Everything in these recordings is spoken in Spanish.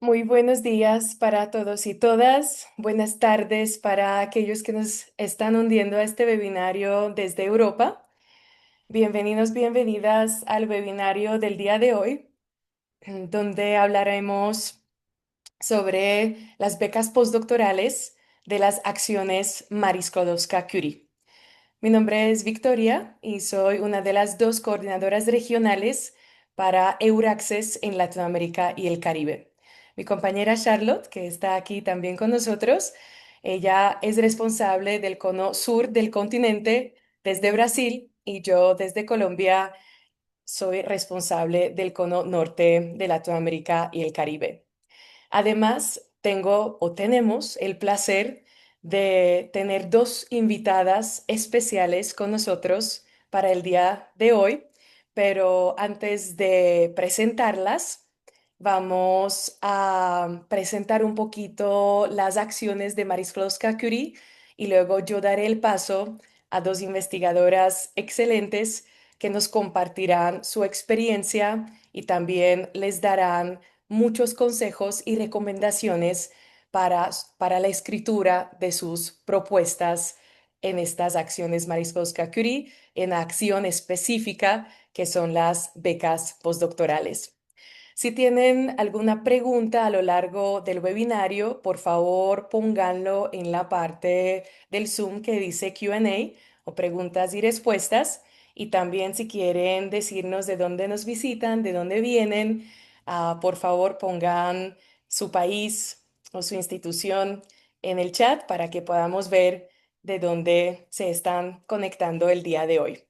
Muy buenos días para todos y todas. Buenas tardes para aquellos que nos están hundiendo a este webinario desde Europa. Bienvenidos, bienvenidas al webinario del día de hoy, donde hablaremos sobre las becas postdoctorales de las acciones Marie Skłodowska-Curie. Mi nombre es Victoria y soy una de las dos coordinadoras regionales para Euraccess en Latinoamérica y el Caribe. Mi compañera Charlotte, que está aquí también con nosotros, ella es responsable del cono sur del continente desde Brasil y yo desde Colombia soy responsable del cono norte de Latinoamérica y el Caribe. Además, tenemos el placer de tener dos invitadas especiales con nosotros para el día de hoy, pero antes de presentarlas, vamos a presentar un poquito las acciones de Marie Skłodowska-Curie y luego yo daré el paso a dos investigadoras excelentes que nos compartirán su experiencia y también les darán muchos consejos y recomendaciones para la escritura de sus propuestas en estas acciones Marie Skłodowska-Curie, en acción específica que son las becas postdoctorales. Si tienen alguna pregunta a lo largo del webinario, por favor pónganlo en la parte del Zoom que dice Q&A o preguntas y respuestas. Y también si quieren decirnos de dónde nos visitan, de dónde vienen, por favor pongan su país o su institución en el chat para que podamos ver de dónde se están conectando el día de hoy.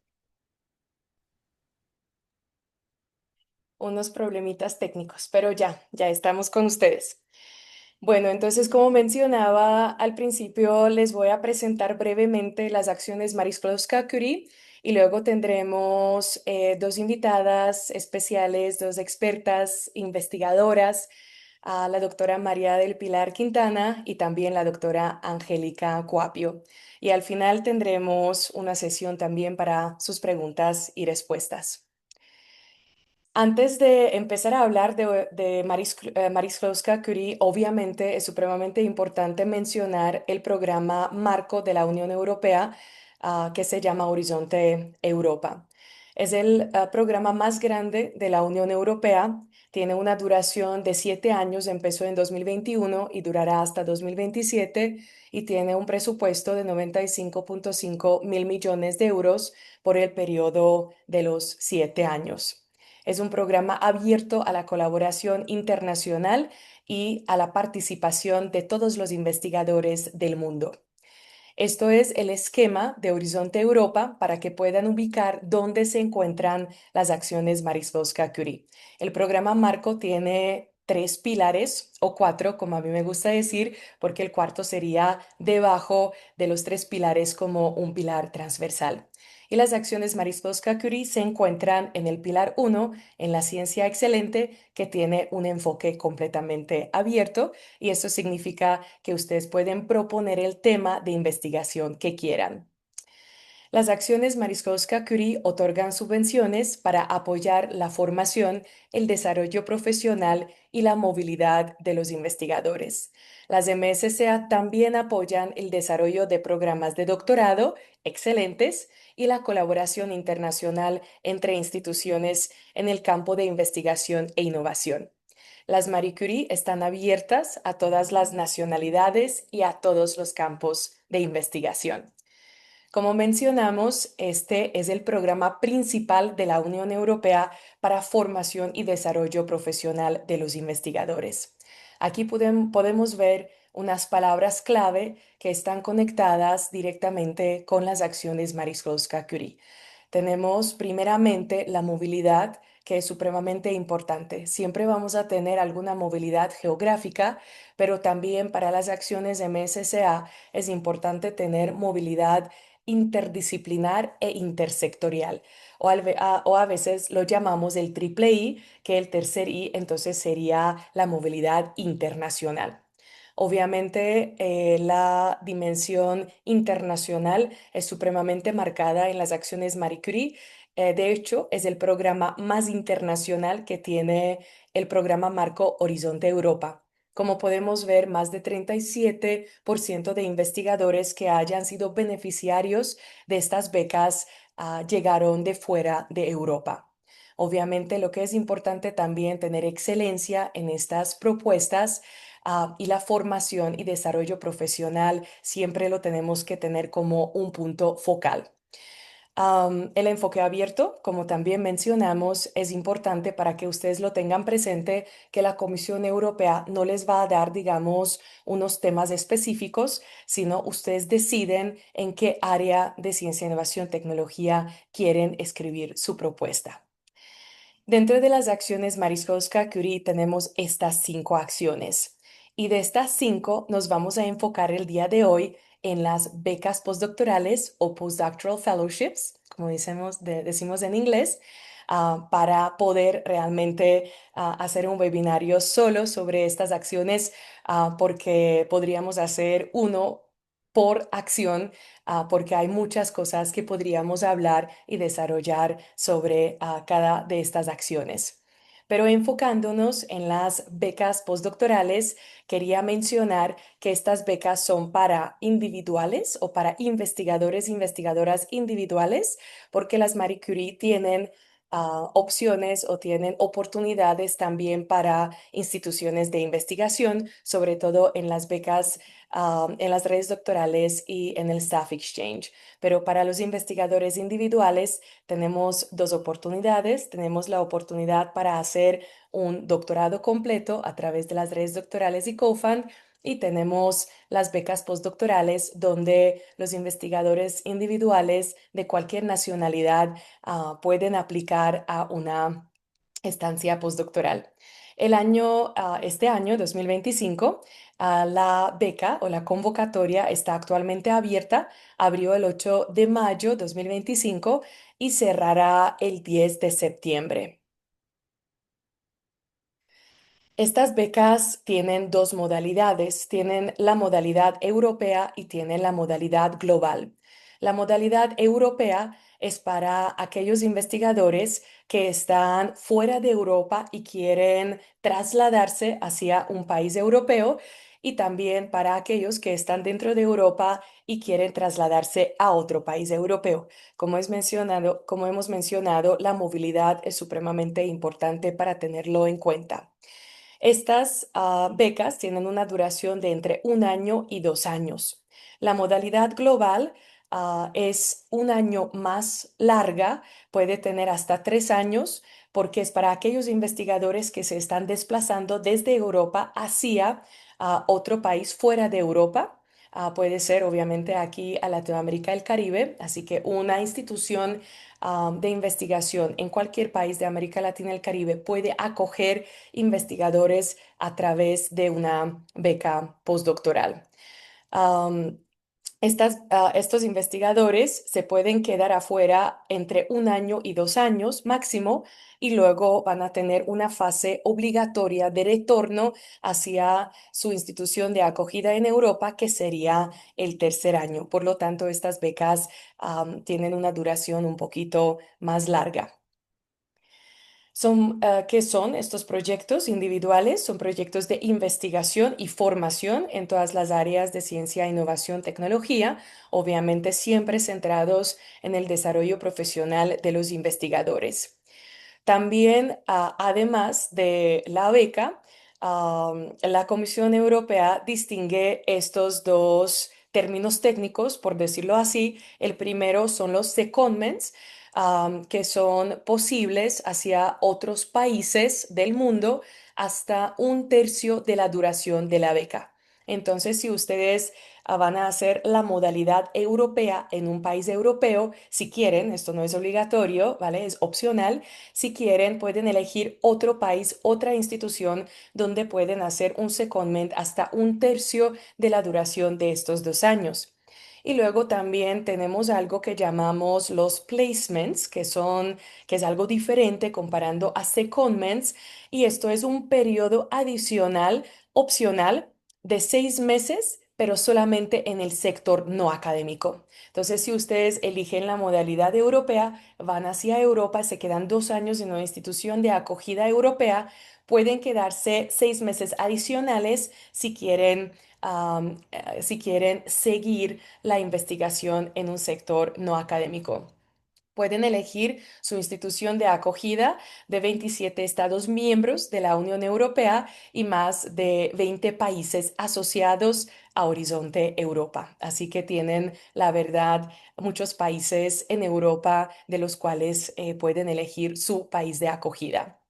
Unos problemitas técnicos, pero ya estamos con ustedes. Bueno, entonces, como mencionaba al principio, les voy a presentar brevemente las acciones Marie Skłodowska-Curie y luego tendremos dos invitadas especiales, dos expertas investigadoras, a la doctora María del Pilar Quintana y también la doctora Angélica Cuapio. Y al final tendremos una sesión también para sus preguntas y respuestas. Antes de empezar a hablar de Marie Skłodowska-Curie, obviamente es supremamente importante mencionar el programa marco de la Unión Europea, que se llama Horizonte Europa. Es el programa más grande de la Unión Europea. Tiene una duración de 7 años, empezó en 2021 y durará hasta 2027 y tiene un presupuesto de 95,5 mil millones de euros por el periodo de los 7 años. Es un programa abierto a la colaboración internacional y a la participación de todos los investigadores del mundo. Esto es el esquema de Horizonte Europa para que puedan ubicar dónde se encuentran las acciones Marie Skłodowska-Curie. El programa Marco tiene tres pilares o cuatro, como a mí me gusta decir, porque el cuarto sería debajo de los tres pilares como un pilar transversal. Y las acciones Marie Skłodowska-Curie se encuentran en el pilar 1, en la ciencia excelente, que tiene un enfoque completamente abierto y eso significa que ustedes pueden proponer el tema de investigación que quieran. Las acciones Marie Skłodowska-Curie otorgan subvenciones para apoyar la formación, el desarrollo profesional y la movilidad de los investigadores. Las MSCA también apoyan el desarrollo de programas de doctorado excelentes y la colaboración internacional entre instituciones en el campo de investigación e innovación. Las Marie Curie están abiertas a todas las nacionalidades y a todos los campos de investigación. Como mencionamos, este es el programa principal de la Unión Europea para formación y desarrollo profesional de los investigadores. Aquí podemos ver unas palabras clave que están conectadas directamente con las acciones Marie Skłodowska-Curie. Tenemos primeramente la movilidad, que es supremamente importante. Siempre vamos a tener alguna movilidad geográfica, pero también para las acciones MSCA es importante tener movilidad interdisciplinar e intersectorial, o a veces lo llamamos el triple I, que el tercer I entonces sería la movilidad internacional. Obviamente, la dimensión internacional es supremamente marcada en las acciones Marie Curie. De hecho, es el programa más internacional que tiene el programa Marco Horizonte Europa. Como podemos ver, más de 37% de investigadores que hayan sido beneficiarios de estas becas llegaron de fuera de Europa. Obviamente, lo que es importante también tener excelencia en estas propuestas y la formación y desarrollo profesional siempre lo tenemos que tener como un punto focal. El enfoque abierto, como también mencionamos, es importante para que ustedes lo tengan presente, que la Comisión Europea no les va a dar, digamos, unos temas específicos, sino ustedes deciden en qué área de ciencia, innovación, tecnología quieren escribir su propuesta. Dentro de las acciones Mariskowska Curie tenemos estas 5 acciones y de estas 5 nos vamos a enfocar el día de hoy en las becas postdoctorales o postdoctoral fellowships, como decimos en inglés, para poder realmente hacer un webinario solo sobre estas acciones, porque podríamos hacer uno por acción, porque hay muchas cosas que podríamos hablar y desarrollar sobre cada de estas acciones. Pero enfocándonos en las becas postdoctorales, quería mencionar que estas becas son para individuales o para investigadores e investigadoras individuales, porque las Marie Curie tienen opciones o tienen oportunidades también para instituciones de investigación, sobre todo en las becas en las redes doctorales y en el Staff Exchange. Pero para los investigadores individuales tenemos 2 oportunidades. Tenemos la oportunidad para hacer un doctorado completo a través de las redes doctorales y COFAN. Y tenemos las becas postdoctorales donde los investigadores individuales de cualquier nacionalidad pueden aplicar a una estancia postdoctoral. Este año, 2025, la beca o la convocatoria está actualmente abierta. Abrió el 8 de mayo 2025 y cerrará el 10 de septiembre. Estas becas tienen 2 modalidades. Tienen la modalidad europea y tienen la modalidad global. La modalidad europea es para aquellos investigadores que están fuera de Europa y quieren trasladarse hacia un país europeo, y también para aquellos que están dentro de Europa y quieren trasladarse a otro país europeo. Como hemos mencionado, la movilidad es supremamente importante para tenerlo en cuenta. Estas becas tienen una duración de entre 1 año y 2 años. La modalidad global es un año más larga, puede tener hasta 3 años, porque es para aquellos investigadores que se están desplazando desde Europa hacia otro país fuera de Europa. Puede ser obviamente aquí a Latinoamérica, el Caribe, así que una institución de investigación en cualquier país de América Latina y el Caribe puede acoger investigadores a través de una beca postdoctoral. Am, estos investigadores se pueden quedar afuera entre 1 año y 2 años máximo, y luego van a tener una fase obligatoria de retorno hacia su institución de acogida en Europa, que sería el tercer año. Por lo tanto, estas becas tienen una duración un poquito más larga. ¿Qué son estos proyectos individuales? Son proyectos de investigación y formación en todas las áreas de ciencia, innovación, tecnología, obviamente siempre centrados en el desarrollo profesional de los investigadores. También, además de la beca, la Comisión Europea distingue estos 2 términos técnicos, por decirlo así. El primero son los secondments, que son posibles hacia otros países del mundo hasta 1/3 de la duración de la beca. Entonces, si ustedes van a hacer la modalidad europea en un país europeo, si quieren, esto no es obligatorio, ¿vale? Es opcional. Si quieren, pueden elegir otro país, otra institución donde pueden hacer un secondment hasta 1/3 de la duración de estos 2 años. Y luego también tenemos algo que llamamos los placements, que es algo diferente comparando a secondments, y esto es un periodo adicional, opcional, de 6 meses pero solamente en el sector no académico. Entonces, si ustedes eligen la modalidad europea, van hacia Europa, se quedan 2 años en una institución de acogida europea, pueden quedarse 6 meses adicionales si quieren seguir la investigación en un sector no académico. Pueden elegir su institución de acogida de 27 Estados miembros de la Unión Europea y más de 20 países asociados a Horizonte Europa. Así que tienen, la verdad, muchos países en Europa de los cuales pueden elegir su país de acogida.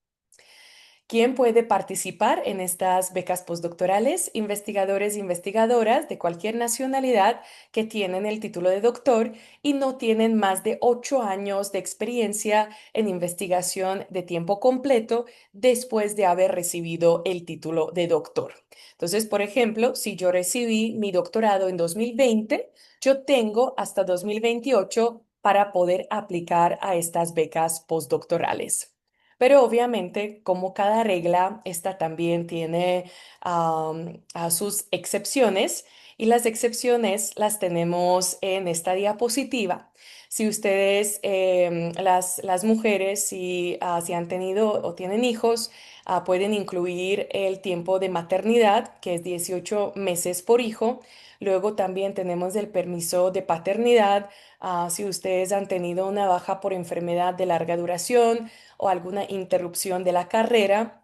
¿Quién puede participar en estas becas postdoctorales? Investigadores e investigadoras de cualquier nacionalidad que tienen el título de doctor y no tienen más de 8 años de experiencia en investigación de tiempo completo después de haber recibido el título de doctor. Entonces, por ejemplo, si yo recibí mi doctorado en 2020, yo tengo hasta 2028 para poder aplicar a estas becas postdoctorales. Pero obviamente, como cada regla, esta también tiene a sus excepciones y las excepciones las tenemos en esta diapositiva. Si ustedes, las mujeres, si han tenido o tienen hijos, pueden incluir el tiempo de maternidad, que es 18 meses por hijo. Luego también tenemos el permiso de paternidad. Si ustedes han tenido una baja por enfermedad de larga duración, o alguna interrupción de la carrera.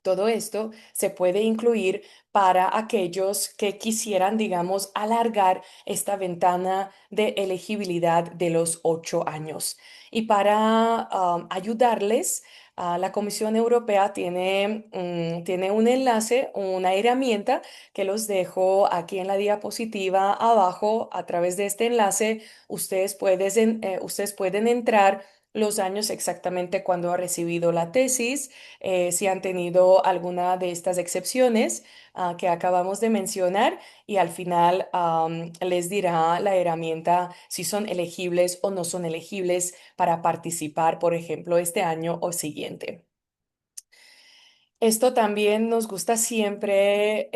Todo esto se puede incluir para aquellos que quisieran, digamos, alargar esta ventana de elegibilidad de los 8 años. Y para ayudarles, la Comisión Europea tiene un enlace, una herramienta que los dejo aquí en la diapositiva abajo. A través de este enlace, ustedes pueden entrar los años exactamente cuando ha recibido la tesis, si han tenido alguna de estas excepciones que acabamos de mencionar y al final les dirá la herramienta si son elegibles o no son elegibles para participar, por ejemplo, este año o siguiente. Esto también nos gusta siempre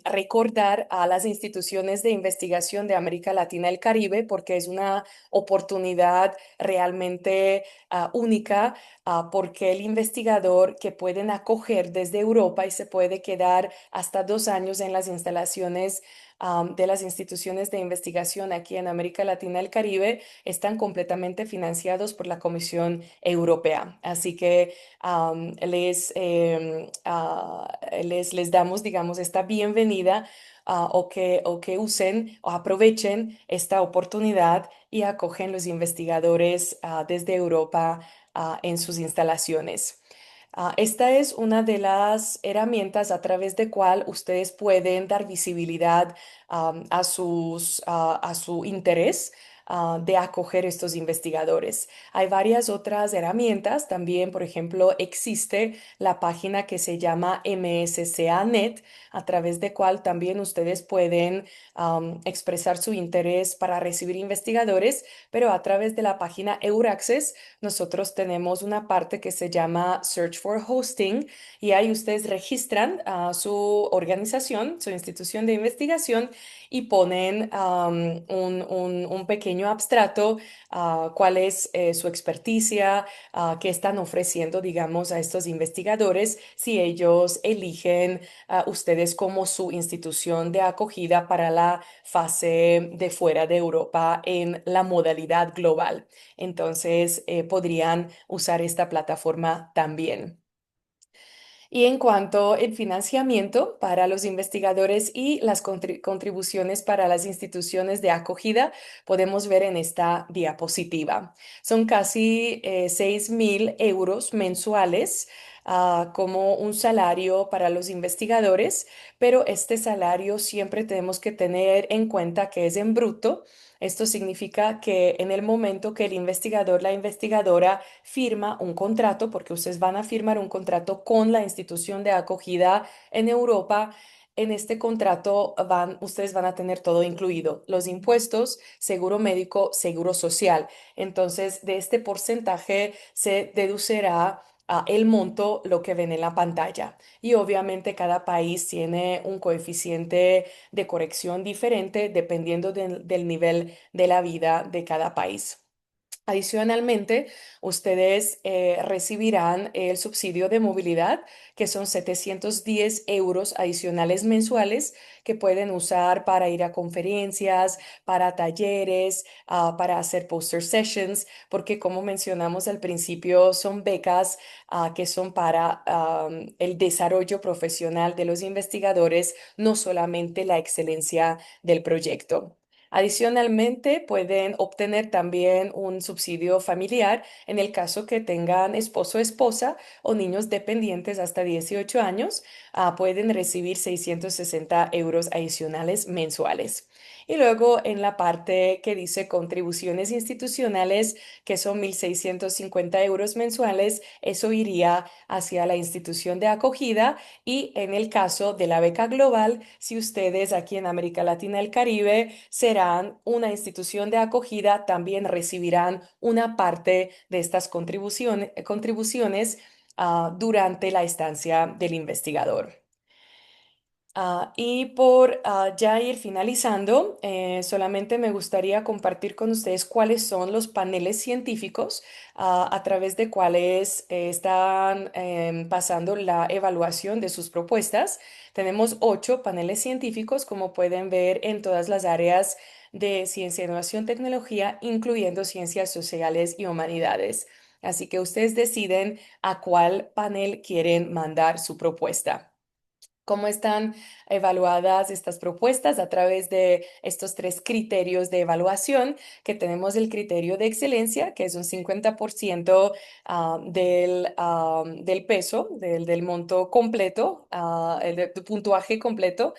recordar a las instituciones de investigación de América Latina y el Caribe porque es una oportunidad realmente única, porque el investigador que pueden acoger desde Europa y se puede quedar hasta 2 años en las instalaciones de las instituciones de investigación aquí en América Latina y el Caribe están completamente financiados por la Comisión Europea. Así que les damos, digamos, esta bienvenida, o que usen o aprovechen esta oportunidad y acogen los investigadores desde Europa en sus instalaciones. Esta es una de las herramientas a través de cual ustedes pueden dar visibilidad a su interés de acoger estos investigadores. Hay varias otras herramientas también, por ejemplo, existe la página que se llama MSCA.net, a través de cual también ustedes pueden expresar su interés para recibir investigadores, pero a través de la página Euraccess nosotros tenemos una parte que se llama Search for Hosting y ahí ustedes registran su organización, su institución de investigación y ponen un pequeño abstrato, cuál es su experticia, qué están ofreciendo, digamos, a estos investigadores si ellos eligen ustedes como su institución de acogida para la fase de fuera de Europa en la modalidad global. Entonces, podrían usar esta plataforma también. Y en cuanto al financiamiento para los investigadores y las contribuciones para las instituciones de acogida, podemos ver en esta diapositiva. Son casi 6.000 euros mensuales. Como un salario para los investigadores, pero este salario siempre tenemos que tener en cuenta que es en bruto. Esto significa que en el momento que el investigador, la investigadora firma un contrato, porque ustedes van a firmar un contrato con la institución de acogida en Europa, en este contrato ustedes van a tener todo incluido, los impuestos, seguro médico, seguro social. Entonces, de este porcentaje se deducirá el monto, lo que ven en la pantalla. Y obviamente cada país tiene un coeficiente de corrección diferente dependiendo del nivel de la vida de cada país. Adicionalmente, ustedes recibirán el subsidio de movilidad, que son 710 euros adicionales mensuales que pueden usar para ir a conferencias, para talleres, para hacer poster sessions, porque como mencionamos al principio, son becas que son para el desarrollo profesional de los investigadores, no solamente la excelencia del proyecto. Adicionalmente, pueden obtener también un subsidio familiar en el caso que tengan esposo o esposa o niños dependientes hasta 18 años, pueden recibir 660 euros adicionales mensuales. Y luego en la parte que dice contribuciones institucionales, que son 1.650 euros mensuales, eso iría hacia la institución de acogida y en el caso de la beca global, si ustedes aquí en América Latina y el Caribe serán una institución de acogida, también recibirán una parte de estas contribuciones durante la estancia del investigador. Y por ya ir finalizando, solamente me gustaría compartir con ustedes cuáles son los paneles científicos a través de cuales están pasando la evaluación de sus propuestas. Tenemos 8 paneles científicos, como pueden ver en todas las áreas de ciencia, innovación, tecnología, incluyendo ciencias sociales y humanidades. Así que ustedes deciden a cuál panel quieren mandar su propuesta. ¿Cómo están evaluadas estas propuestas? A través de estos 3 criterios de evaluación, que tenemos el criterio de excelencia, que es un 50% del peso, del monto completo, del puntuaje completo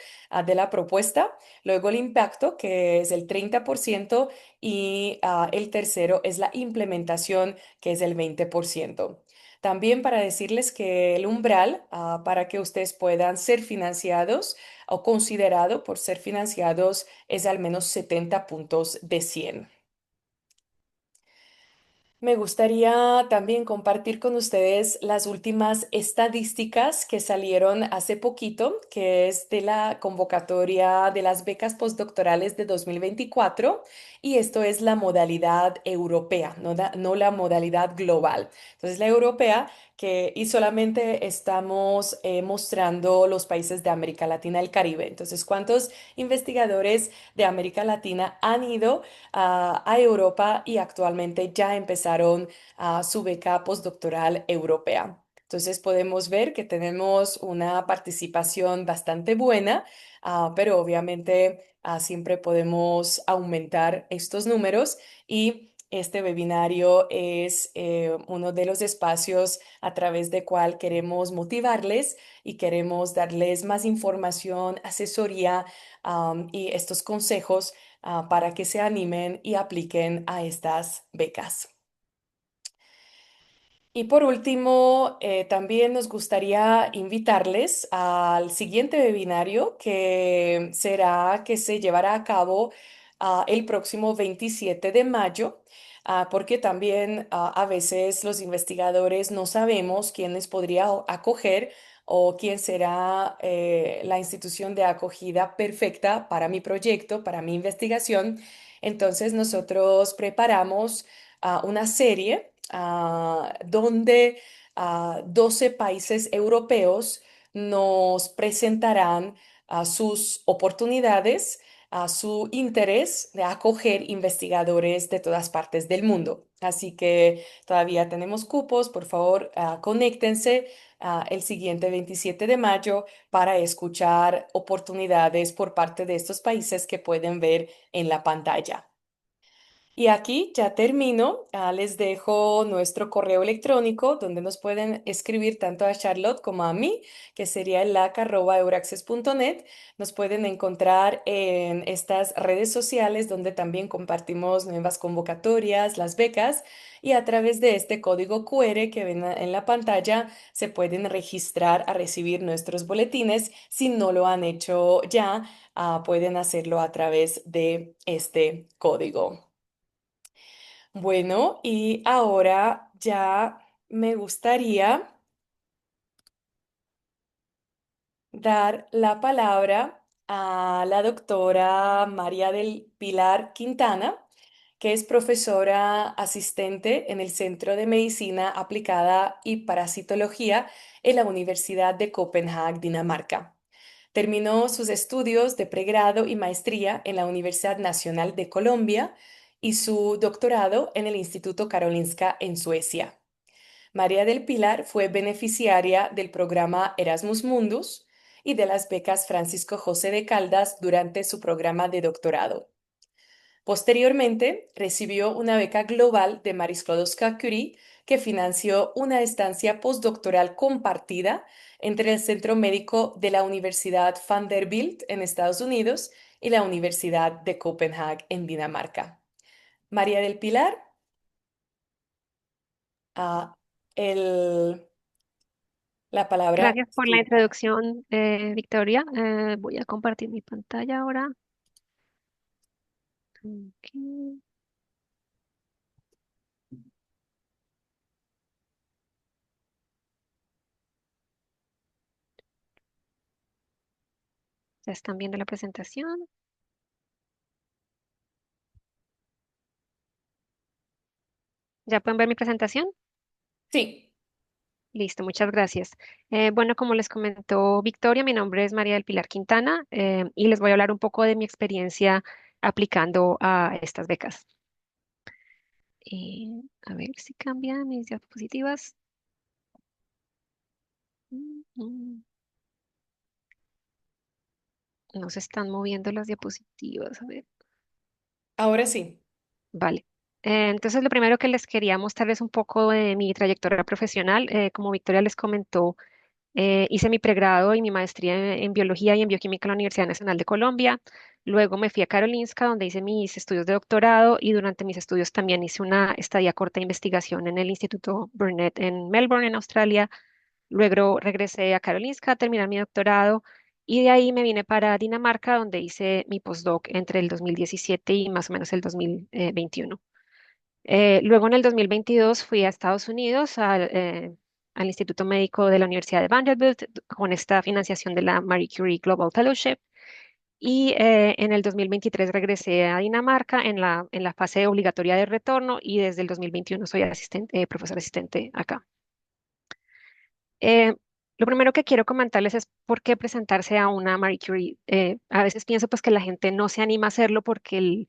de la propuesta. Luego el impacto, que es el 30%, y el tercero es la implementación, que es el 20%. También para decirles que el umbral para que ustedes puedan ser financiados o considerado por ser financiados es al menos 70 puntos de 100. Me gustaría también compartir con ustedes las últimas estadísticas que salieron hace poquito, que es de la convocatoria de las becas postdoctorales de 2024, y esto es la modalidad europea, no la modalidad global. Entonces, la europea, y solamente estamos mostrando los países de América Latina y el Caribe. Entonces, ¿cuántos investigadores de América Latina han ido a Europa y actualmente ya empezaron su beca postdoctoral europea? Entonces podemos ver que tenemos una participación bastante buena, pero obviamente siempre podemos aumentar estos números y este webinario es uno de los espacios a través de cual queremos motivarles y queremos darles más información, asesoría, y estos consejos para que se animen y apliquen a estas becas. Y por último, también nos gustaría invitarles al siguiente webinario que se llevará a cabo el próximo 27 de mayo, porque también a veces los investigadores no sabemos quiénes podría acoger o quién será la institución de acogida perfecta para mi proyecto, para mi investigación. Entonces nosotros preparamos una serie donde 12 países europeos nos presentarán sus oportunidades, su interés de acoger investigadores de todas partes del mundo. Así que todavía tenemos cupos, por favor, conéctense el siguiente 27 de mayo para escuchar oportunidades por parte de estos países que pueden ver en la pantalla. Y aquí ya termino. Les dejo nuestro correo electrónico donde nos pueden escribir tanto a Charlotte como a mí, que sería lac@euraccess.net. Nos pueden encontrar en estas redes sociales donde también compartimos nuevas convocatorias, las becas, y a través de este código QR que ven en la pantalla se pueden registrar a recibir nuestros boletines. Si no lo han hecho ya, pueden hacerlo a través de este código. Bueno, y ahora ya me gustaría dar la palabra a la doctora María del Pilar Quintana, que es profesora asistente en el Centro de Medicina Aplicada y Parasitología en la Universidad de Copenhague, Dinamarca. Terminó sus estudios de pregrado y maestría en la Universidad Nacional de Colombia y su doctorado en el Instituto Karolinska en Suecia. María del Pilar fue beneficiaria del programa Erasmus Mundus y de las becas Francisco José de Caldas durante su programa de doctorado. Posteriormente, recibió una beca global de Marie Sklodowska-Curie que financió una estancia postdoctoral compartida entre el Centro Médico de la Universidad Vanderbilt en Estados Unidos y la Universidad de Copenhague en Dinamarca. María del Pilar, ah, el, la palabra Gracias es por la tuya. introducción, Victoria. Voy a compartir mi pantalla ahora. Ok, ya están viendo la presentación. ¿Ya pueden ver mi presentación? Sí. Listo, muchas gracias. Bueno, como les comentó Victoria, mi nombre es María del Pilar Quintana y les voy a hablar un poco de mi experiencia aplicando a estas becas. A ver si cambian mis diapositivas. Mm, No se están moviendo las diapositivas. A ver. Ahora sí. Vale. Entonces, lo primero que les quería mostrar es un poco de mi trayectoria profesional. Como Victoria les comentó, hice mi pregrado y mi maestría en biología y en bioquímica en la Universidad Nacional de Colombia. Luego me fui a Karolinska, donde hice mis estudios de doctorado y durante mis estudios también hice una estadía corta de investigación en el Instituto Burnet en Melbourne, en Australia. Luego regresé a Karolinska a terminar mi doctorado y de ahí me vine para Dinamarca, donde hice mi postdoc entre el 2017 y más o menos el 2021. Luego en el 2022 fui a Estados Unidos al Instituto Médico de la Universidad de Vanderbilt con esta financiación de la Marie Curie Global Fellowship y en el 2023 regresé a Dinamarca en la fase obligatoria de retorno y desde el 2021 soy profesor asistente acá. Eh, lo primero que quiero comentarles es por qué presentarse a una Marie Curie. A veces pienso pues que la gente no se anima a hacerlo porque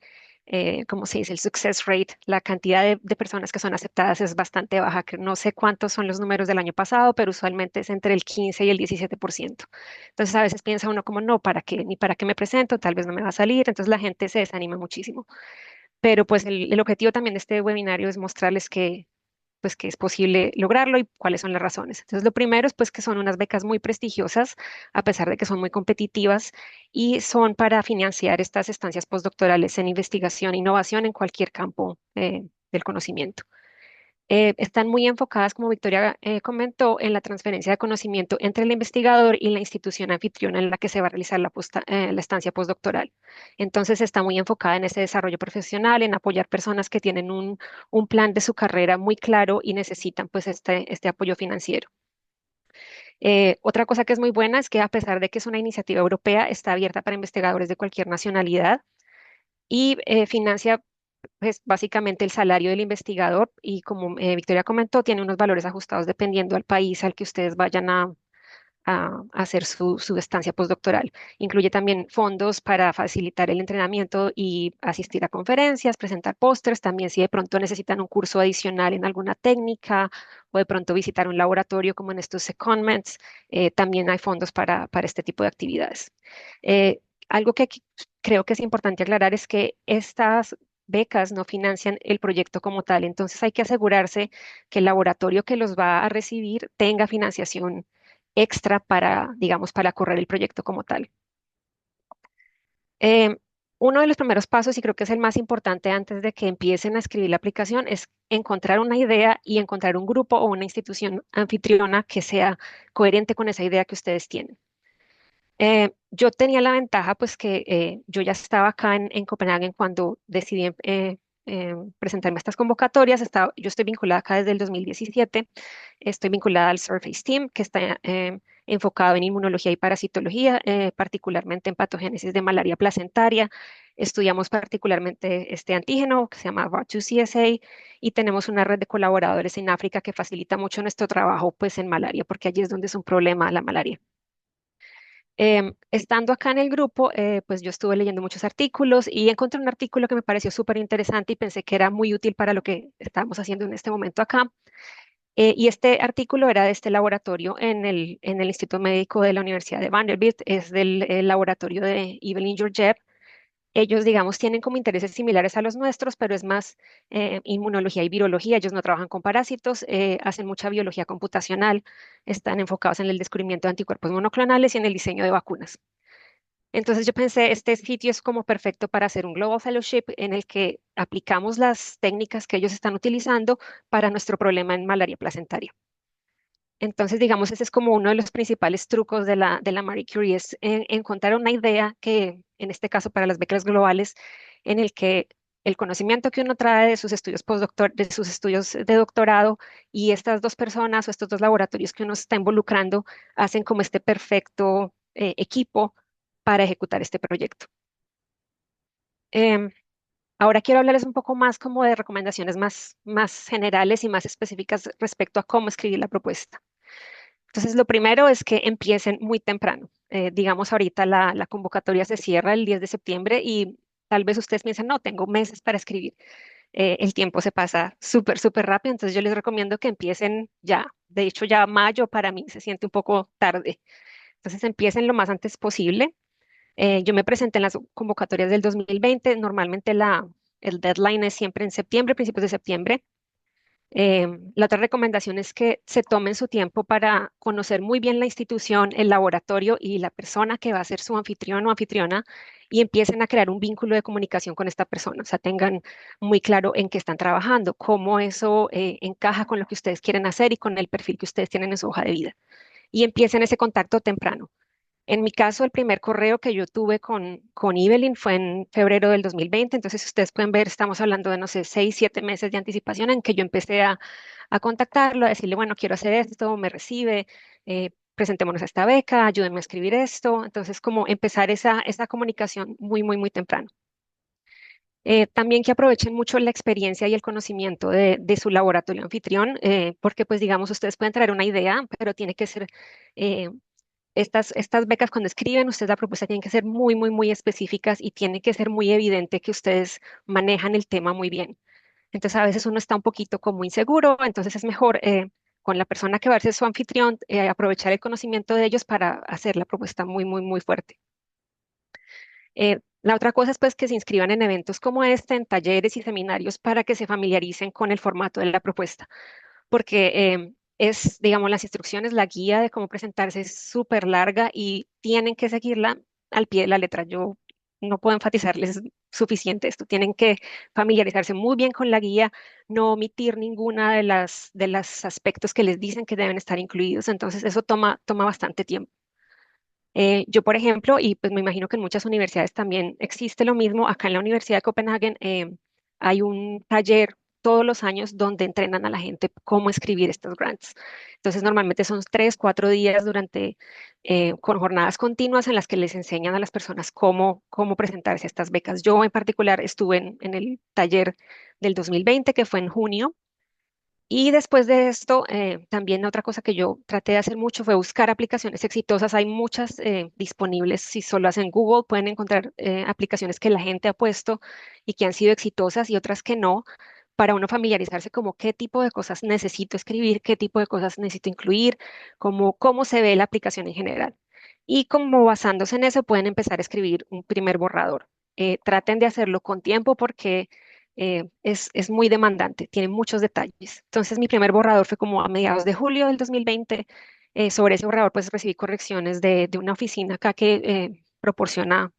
como se dice, el success rate, la cantidad de personas que son aceptadas es bastante baja, que no sé cuántos son los números del año pasado, pero usualmente es entre el 15 y el 17%. Entonces a veces piensa uno como, no, ¿para qué? Ni para qué me presento, tal vez no me va a salir, entonces la gente se desanima muchísimo. Pero pues el objetivo también de este webinario es mostrarles que pues que es posible lograrlo y cuáles son las razones. Entonces, lo primero es pues que son unas becas muy prestigiosas, a pesar de que son muy competitivas y son para financiar estas estancias postdoctorales en investigación e innovación en cualquier campo del conocimiento. Están muy enfocadas, como Victoria comentó, en la transferencia de conocimiento entre el investigador y la institución anfitriona en la que se va a realizar la estancia postdoctoral. Entonces, está muy enfocada en ese desarrollo profesional, en apoyar personas que tienen un plan de su carrera muy claro y necesitan pues este apoyo financiero. Otra cosa que es muy buena es que a pesar de que es una iniciativa europea, está abierta para investigadores de cualquier nacionalidad y financia pues básicamente el salario del investigador y como Victoria comentó, tiene unos valores ajustados dependiendo al país al que ustedes vayan a hacer su estancia postdoctoral. Incluye también fondos para facilitar el entrenamiento y asistir a conferencias, presentar pósters, también si de pronto necesitan un curso adicional en alguna técnica o de pronto visitar un laboratorio como en estos secondments, también hay fondos para este tipo de actividades. Eh, algo que creo que es importante aclarar es que estas becas no financian el proyecto como tal, entonces hay que asegurarse que el laboratorio que los va a recibir tenga financiación extra para, digamos, para correr el proyecto como tal. Eh, Uno de los primeros pasos, y creo que es el más importante antes de que empiecen a escribir la aplicación, es encontrar una idea y encontrar un grupo o una institución anfitriona que sea coherente con esa idea que ustedes tienen. Yo tenía la ventaja, pues que yo ya estaba acá en Copenhague cuando decidí presentarme a estas convocatorias. Yo estoy vinculada acá desde el 2017. Estoy vinculada al Surface Team, que está enfocado en inmunología y parasitología, particularmente en patogénesis de malaria placentaria. Estudiamos particularmente este antígeno que se llama VAR2CSA y tenemos una red de colaboradores en África que facilita mucho nuestro trabajo pues, en malaria, porque allí es donde es un problema la malaria. Estando acá en el grupo, pues yo estuve leyendo muchos artículos y encontré un artículo que me pareció súper interesante y pensé que era muy útil para lo que estamos haciendo en este momento acá. Y este artículo era de este laboratorio en el Instituto Médico de la Universidad de Vanderbilt, es del laboratorio de Evelyn Georgiev. Ellos, digamos, tienen como intereses similares a los nuestros, pero es más inmunología y virología. Ellos no trabajan con parásitos, hacen mucha biología computacional, están enfocados en el descubrimiento de anticuerpos monoclonales y en el diseño de vacunas. Entonces yo pensé, este sitio es como perfecto para hacer un Global Fellowship en el que aplicamos las técnicas que ellos están utilizando para nuestro problema en malaria placentaria. Entonces, digamos, ese es como uno de los principales trucos de la Marie Curie, es encontrar una idea que, en este caso para las becas globales, en el que el conocimiento que uno trae de sus estudios de sus estudios de doctorado y estas dos personas o estos dos laboratorios que uno está involucrando hacen como este perfecto equipo para ejecutar este proyecto. Em, Ahora quiero hablarles un poco más como de recomendaciones más generales y más específicas respecto a cómo escribir la propuesta. Entonces, lo primero es que empiecen muy temprano. Digamos, ahorita la convocatoria se cierra el 10 de septiembre y tal vez ustedes piensan, no, tengo meses para escribir. El tiempo se pasa súper, súper rápido, entonces yo les recomiendo que empiecen ya. De hecho, ya mayo para mí se siente un poco tarde. Entonces, empiecen lo más antes posible. Yo me presenté en las convocatorias del 2020. Normalmente el deadline es siempre en septiembre, principios de septiembre. La otra recomendación es que se tomen su tiempo para conocer muy bien la institución, el laboratorio y la persona que va a ser su anfitrión o anfitriona y empiecen a crear un vínculo de comunicación con esta persona. O sea, tengan muy claro en qué están trabajando, cómo eso encaja con lo que ustedes quieren hacer y con el perfil que ustedes tienen en su hoja de vida. Y empiecen ese contacto temprano. En mi caso, el primer correo que yo tuve con Evelyn fue en febrero del 2020, entonces si ustedes pueden ver, estamos hablando de, no sé, 6, 7 meses de anticipación en que yo empecé a contactarlo, a decirle, bueno, quiero hacer esto, me recibe, presentémonos a esta beca, ayúdenme a escribir esto, entonces como empezar esa comunicación muy, muy, muy temprano. También que aprovechen mucho la experiencia y el conocimiento de su laboratorio anfitrión, porque pues digamos, ustedes pueden traer una idea, pero tiene que ser eh, estas becas cuando escriben, ustedes la propuesta tienen que ser muy, muy, muy específicas y tiene que ser muy evidente que ustedes manejan el tema muy bien. Entonces a veces uno está un poquito como inseguro, entonces es mejor con la persona que va a ser su anfitrión, aprovechar el conocimiento de ellos para hacer la propuesta muy, muy, muy fuerte. La otra cosa es pues que se inscriban en eventos como este, en talleres y seminarios para que se familiaricen con el formato de la propuesta porque digamos, las instrucciones, la guía de cómo presentarse es súper larga y tienen que seguirla al pie de la letra. Yo no puedo enfatizarles suficiente esto. Tienen que familiarizarse muy bien con la guía, no omitir ninguna de las aspectos que les dicen que deben estar incluidos. Entonces, eso toma bastante tiempo. Yo, por ejemplo, y pues me imagino que en muchas universidades también existe lo mismo, acá en la Universidad de Copenhague hay un taller todos los años donde entrenan a la gente cómo escribir estos grants. Entonces, normalmente son 3, 4 días con jornadas continuas en las que les enseñan a las personas cómo presentarse a estas becas. Yo en particular estuve en el taller del 2020, que fue en junio, y después de esto, también otra cosa que yo traté de hacer mucho fue buscar aplicaciones exitosas. Hay muchas disponibles. Si solo hacen Google, pueden encontrar aplicaciones que la gente ha puesto y que han sido exitosas y otras que no, para uno familiarizarse como qué tipo de cosas necesito escribir, qué tipo de cosas necesito incluir, cómo se ve la aplicación en general. Y como basándose en eso, pueden empezar a escribir un primer borrador. Traten de hacerlo con tiempo porque es muy demandante, tiene muchos detalles. Entonces, mi primer borrador fue como a mediados de julio del 2020. Sobre ese borrador, pues recibí correcciones de una oficina acá que proporciona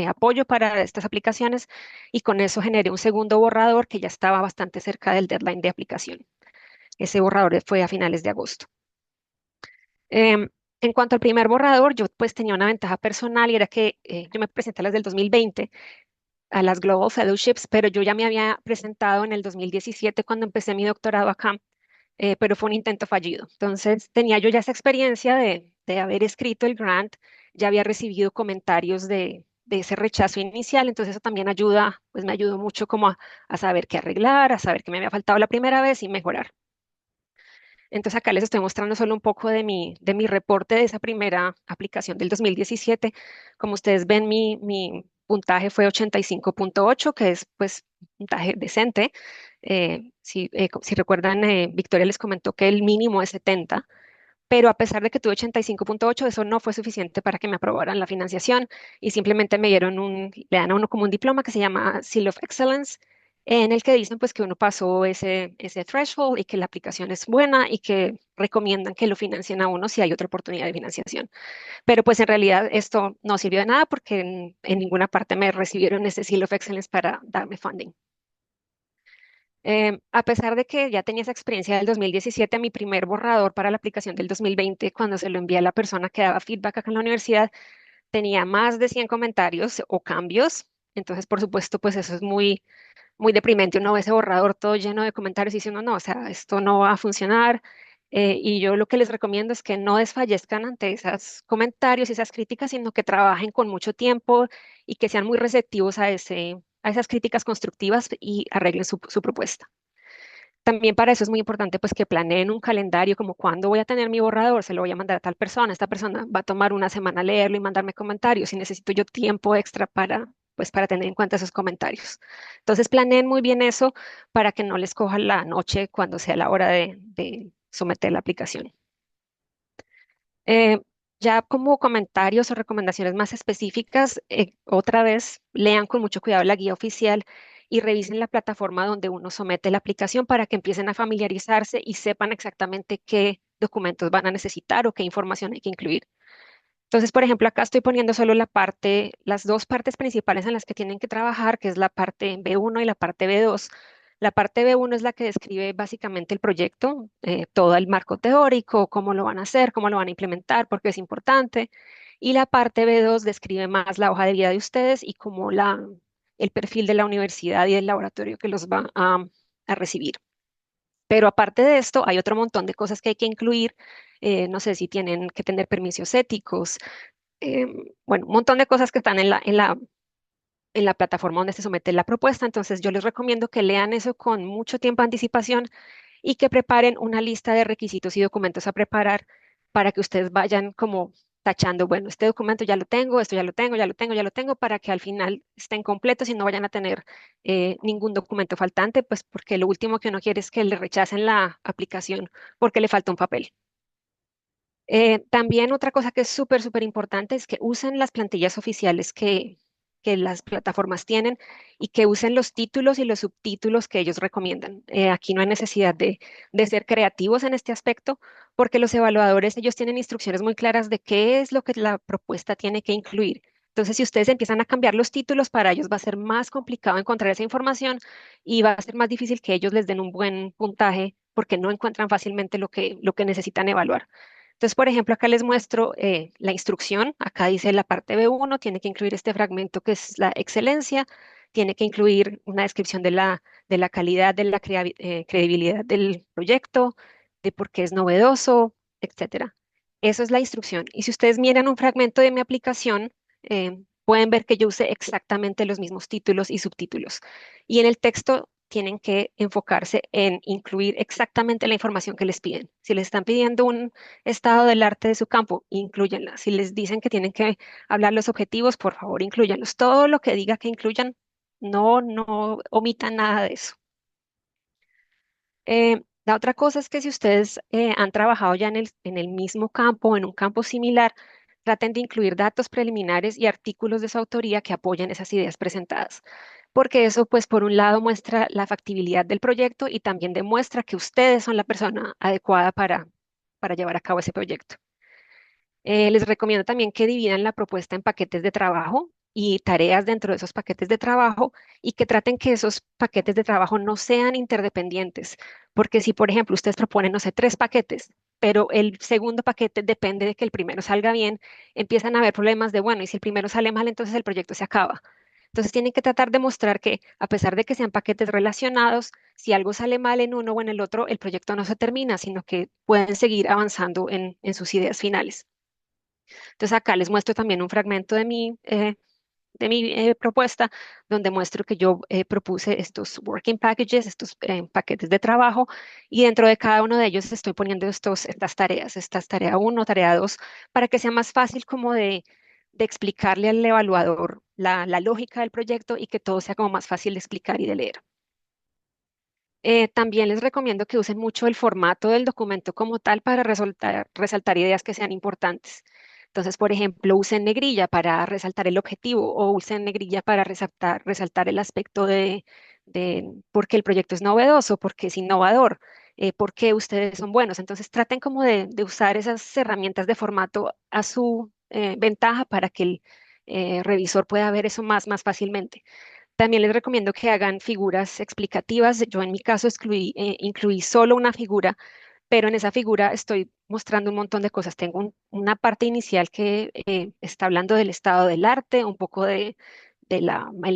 apoyo para estas aplicaciones y con eso generé un segundo borrador que ya estaba bastante cerca del deadline de aplicación. Ese borrador fue a finales de agosto. Em, en cuanto al primer borrador, yo pues tenía una ventaja personal y era que yo me presenté a las del 2020 a las Global Fellowships, pero yo ya me había presentado en el 2017 cuando empecé mi doctorado acá, pero fue un intento fallido. Entonces tenía yo ya esa experiencia de haber escrito el grant, ya había recibido comentarios de ese rechazo inicial, entonces eso también ayuda, pues me ayudó mucho como a saber qué arreglar, a saber qué me había faltado la primera vez y mejorar. Entonces acá les estoy mostrando solo un poco de mi reporte de esa primera aplicación del 2017. Como ustedes ven, mi puntaje fue 85,8, que es pues un puntaje decente. Si recuerdan, Victoria les comentó que el mínimo es 70, pero a pesar de que tuve 85,8, eso no fue suficiente para que me aprobaran la financiación y simplemente le dan a uno como un diploma que se llama Seal of Excellence, en el que dicen pues que uno pasó ese threshold y que la aplicación es buena y que recomiendan que lo financien a uno si hay otra oportunidad de financiación. Pero pues en realidad esto no sirvió de nada porque en ninguna parte me recibieron ese Seal of Excellence para darme funding. A pesar de que ya tenía esa experiencia del 2017, mi primer borrador para la aplicación del 2020, cuando se lo envié a la persona que daba feedback acá en la universidad, tenía más de 100 comentarios o cambios. Entonces, por supuesto, pues eso es muy deprimente. Uno ve ese borrador todo lleno de comentarios y dice uno, no, o sea, esto no va a funcionar. Y yo lo que les recomiendo es que no desfallezcan ante esos comentarios y esas críticas, sino que trabajen con mucho tiempo y que sean muy receptivos a esas críticas constructivas y arreglen su propuesta. También para eso es muy importante pues que planeen un calendario como cuándo voy a tener mi borrador, se lo voy a mandar a tal persona, esta persona va a tomar una semana leerlo y mandarme comentarios y necesito yo tiempo extra para tener en cuenta esos comentarios. Entonces planeen muy bien eso para que no les coja la noche cuando sea la hora de someter la aplicación. Eh, ya como comentarios o recomendaciones más específicas, otra vez lean con mucho cuidado la guía oficial y revisen la plataforma donde uno somete la aplicación para que empiecen a familiarizarse y sepan exactamente qué documentos van a necesitar o qué información hay que incluir. Entonces, por ejemplo, acá estoy poniendo solo las dos partes principales en las que tienen que trabajar, que es la parte B1 y la parte B2. La parte B1 es la que describe básicamente el proyecto, todo el marco teórico, cómo lo van a hacer, cómo lo van a implementar, por qué es importante. Y la parte B2 describe más la hoja de vida de ustedes y el perfil de la universidad y del laboratorio que los va a recibir. Pero aparte de esto, hay otro montón de cosas que hay que incluir. No sé si tienen que tener permisos éticos, bueno, un montón de cosas que están en la plataforma donde se somete la propuesta. Entonces, yo les recomiendo que lean eso con mucho tiempo de anticipación y que preparen una lista de requisitos y documentos a preparar para que ustedes vayan como tachando, bueno, este documento ya lo tengo, esto ya lo tengo, ya lo tengo, ya lo tengo, para que al final estén completos y no vayan a tener ningún documento faltante, pues porque lo último que uno quiere es que le rechacen la aplicación porque le falta un papel. También otra cosa que es súper importante es que usen las plantillas oficiales que las plataformas tienen y que usen los títulos y los subtítulos que ellos recomiendan. Aquí no hay necesidad de ser creativos en este aspecto porque los evaluadores, ellos tienen instrucciones muy claras de qué es lo que la propuesta tiene que incluir. Entonces, si ustedes empiezan a cambiar los títulos, para ellos va a ser más complicado encontrar esa información y va a ser más difícil que ellos les den un buen puntaje porque no encuentran fácilmente lo que necesitan evaluar. Entonces, por ejemplo, acá les muestro la instrucción. Acá dice la parte B1, tiene que incluir este fragmento que es la excelencia, tiene que incluir una descripción de la calidad, de la credibilidad del proyecto, de por qué es novedoso, etcétera. Eso es la instrucción. Y si ustedes miran un fragmento de mi aplicación, pueden ver que yo usé exactamente los mismos títulos y subtítulos. Y en el texto tienen que enfocarse en incluir exactamente la información que les piden. Si les están pidiendo un estado del arte de su campo, inclúyanla. Si les dicen que tienen que hablar los objetivos, por favor, inclúyanlos. Todo lo que diga que incluyan, no omitan nada de eso. La otra cosa es que si ustedes han trabajado ya en el mismo campo o en un campo similar, traten de incluir datos preliminares y artículos de su autoría que apoyen esas ideas presentadas, porque eso, pues, por un lado muestra la factibilidad del proyecto y también demuestra que ustedes son la persona adecuada para llevar a cabo ese proyecto. Les recomiendo también que dividan la propuesta en paquetes de trabajo y tareas dentro de esos paquetes de trabajo y que traten que esos paquetes de trabajo no sean interdependientes, porque si, por ejemplo, ustedes proponen, no sé, tres paquetes, pero el segundo paquete depende de que el primero salga bien, empiezan a haber problemas de, bueno, y si el primero sale mal, entonces el proyecto se acaba. Entonces tienen que tratar de mostrar que a pesar de que sean paquetes relacionados, si algo sale mal en uno o en el otro, el proyecto no se termina, sino que pueden seguir avanzando en sus ideas finales. Entonces acá les muestro también un fragmento de mi propuesta, donde muestro que yo propuse estos working packages, estos paquetes de trabajo, y dentro de cada uno de ellos estoy poniendo estas tarea uno, tarea 2, para que sea más fácil como de explicarle al evaluador la lógica del proyecto y que todo sea como más fácil de explicar y de leer. También les recomiendo que usen mucho el formato del documento como tal para resaltar ideas que sean importantes. Entonces, por ejemplo, usen negrilla para resaltar el objetivo o usen negrilla para resaltar el aspecto de por qué el proyecto es novedoso, por qué es innovador, por qué ustedes son buenos. Entonces, traten como de usar esas herramientas de formato a su ventaja para que el revisor pueda ver eso más fácilmente. También les recomiendo que hagan figuras explicativas. Yo en mi caso incluí solo una figura, pero en esa figura estoy mostrando un montón de cosas. Tengo una parte inicial que está hablando del estado del arte, un poco el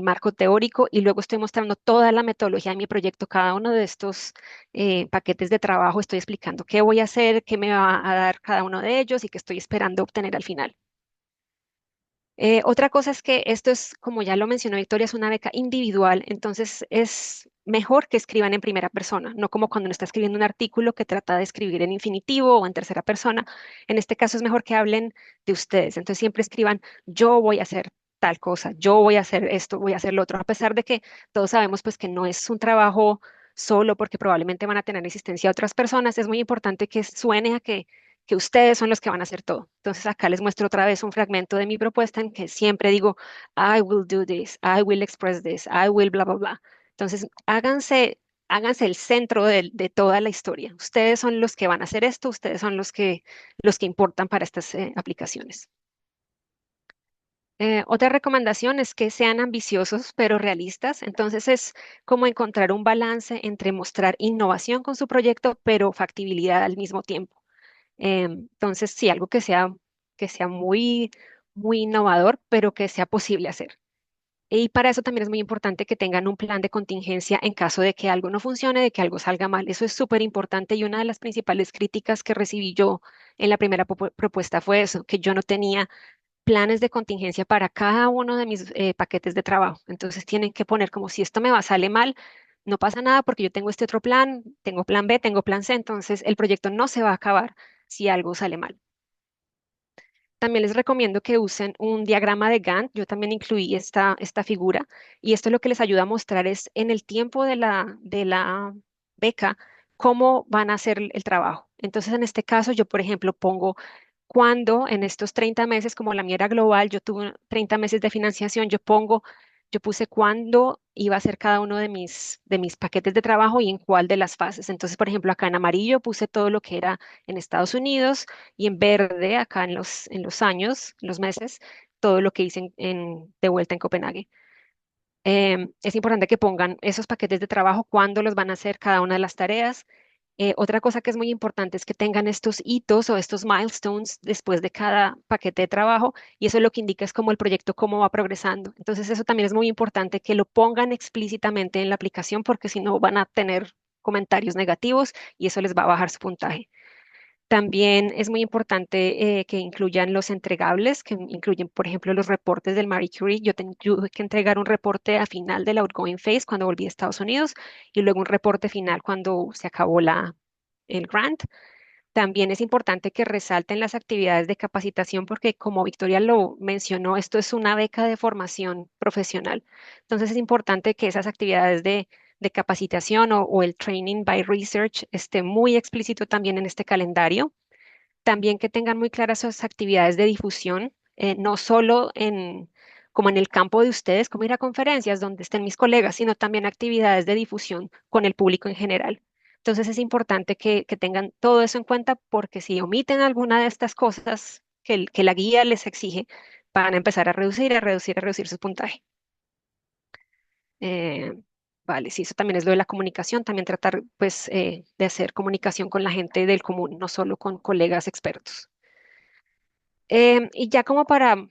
marco teórico, y luego estoy mostrando toda la metodología de mi proyecto. Cada uno de estos paquetes de trabajo estoy explicando qué voy a hacer, qué me va a dar cada uno de ellos y qué estoy esperando obtener al final. Otra cosa es que esto es, como ya lo mencionó Victoria, es una beca individual, entonces es mejor que escriban en primera persona, no como cuando uno está escribiendo un artículo que trata de escribir en infinitivo o en tercera persona. En este caso es mejor que hablen de ustedes, entonces siempre escriban, yo voy a hacer tal cosa, yo voy a hacer esto, voy a hacer lo otro, a pesar de que todos sabemos pues que no es un trabajo solo porque probablemente van a tener asistencia a otras personas, es muy importante que suene a que ustedes son los que van a hacer todo. Entonces acá les muestro otra vez un fragmento de mi propuesta en que siempre digo, I will do this, I will express this, I will bla, bla, bla. Entonces háganse el centro de toda la historia. Ustedes son los que van a hacer esto, ustedes son los que importan para estas aplicaciones. Otra recomendación es que sean ambiciosos pero realistas. Entonces es como encontrar un balance entre mostrar innovación con su proyecto, pero factibilidad al mismo tiempo. Entonces, sí, algo que sea muy innovador, pero que sea posible hacer. Y para eso también es muy importante que tengan un plan de contingencia en caso de que algo no funcione, de que algo salga mal. Eso es súper importante y una de las principales críticas que recibí yo en la primera propuesta fue eso, que yo no tenía planes de contingencia para cada uno de mis paquetes de trabajo. Entonces tienen que poner como si esto sale mal, no pasa nada porque yo tengo este otro plan, tengo plan B, tengo plan C, entonces el proyecto no se va a acabar si algo sale mal. También les recomiendo que usen un diagrama de Gantt. Yo también incluí esta figura y esto lo que les ayuda a mostrar es en el tiempo de la beca cómo van a hacer el trabajo. Entonces, en este caso, yo, por ejemplo, pongo cuándo en estos 30 meses, como la mía era global, yo tuve 30 meses de financiación, yo puse cuándo iba a ser cada uno de mis paquetes de trabajo y en cuál de las fases. Entonces, por ejemplo, acá en amarillo puse todo lo que era en Estados Unidos y en verde, acá en los años, los meses, todo lo que hice de vuelta en Copenhague. Es importante que pongan esos paquetes de trabajo, cuándo los van a hacer cada una de las tareas. Otra cosa que es muy importante es que tengan estos hitos o estos milestones después de cada paquete de trabajo y eso lo que indica es cómo el proyecto, cómo va progresando. Entonces eso también es muy importante que lo pongan explícitamente en la aplicación porque si no van a tener comentarios negativos y eso les va a bajar su puntaje. También es muy importante que incluyan los entregables, que incluyen, por ejemplo, los reportes del Marie Curie. Tuve que entregar un reporte a final de la outgoing phase cuando volví a Estados Unidos y luego un reporte final cuando se acabó el grant. También es importante que resalten las actividades de capacitación porque, como Victoria lo mencionó, esto es una beca de formación profesional. Entonces es importante que esas actividades de capacitación o el training by research esté muy explícito también en este calendario. También que tengan muy claras sus actividades de difusión, no solo como en el campo de ustedes, como ir a conferencias donde estén mis colegas, sino también actividades de difusión con el público en general. Entonces es importante que tengan todo eso en cuenta porque si omiten alguna de estas cosas que la guía les exige, van a empezar a reducir, a reducir, a reducir su puntaje. Eh, vale, sí, eso también es lo de la comunicación, también tratar pues de hacer comunicación con la gente del común, no solo con colegas expertos. Y ya como para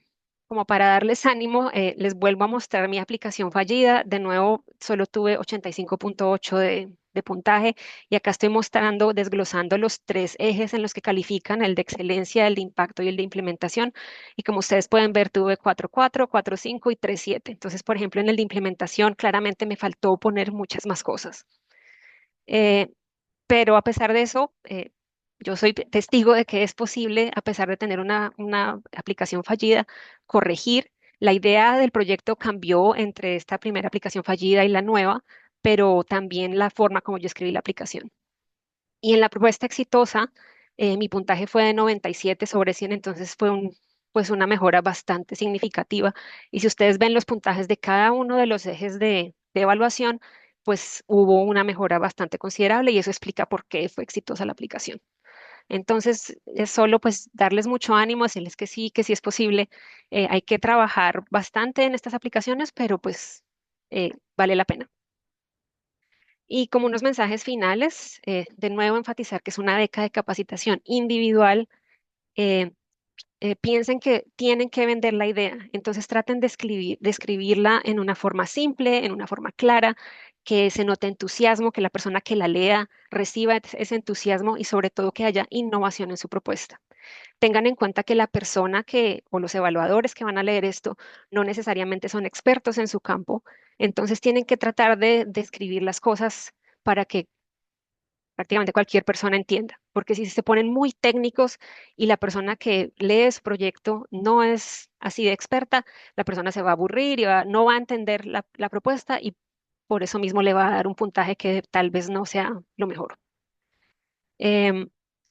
como para darles ánimo, les vuelvo a mostrar mi aplicación fallida. De nuevo, solo tuve 85,8 de puntaje y acá estoy mostrando, desglosando los tres ejes en los que califican, el de excelencia, el de impacto y el de implementación. Y como ustedes pueden ver, tuve 4,4, 4,5 y 3,7. Entonces, por ejemplo, en el de implementación, claramente me faltó poner muchas más cosas. Eh, pero a pesar de eso, yo soy testigo de que es posible, a pesar de tener una aplicación fallida, corregir. La idea del proyecto cambió entre esta primera aplicación fallida y la nueva, pero también la forma como yo escribí la aplicación. Y en la propuesta exitosa, mi puntaje fue de 97 sobre 100, entonces fue pues una mejora bastante significativa. Y si ustedes ven los puntajes de cada uno de los ejes de evaluación, pues hubo una mejora bastante considerable y eso explica por qué fue exitosa la aplicación. Entonces, es solo pues darles mucho ánimo, decirles que sí es posible. Hay que trabajar bastante en estas aplicaciones, pero pues vale la pena. Y como unos mensajes finales, de nuevo enfatizar que es una beca de capacitación individual. eh, Piensen que tienen que vender la idea, entonces traten de escribirla en una forma simple, en una forma clara, que se note entusiasmo, que la persona que la lea reciba ese entusiasmo y sobre todo que haya innovación en su propuesta. Tengan en cuenta que la persona que o los evaluadores que van a leer esto no necesariamente son expertos en su campo, entonces tienen que tratar de escribir las cosas para que prácticamente cualquier persona entienda, porque si se ponen muy técnicos y la persona que lee su proyecto no es así de experta, la persona se va a aburrir y no va a entender la propuesta y por eso mismo le va a dar un puntaje que tal vez no sea lo mejor. Em,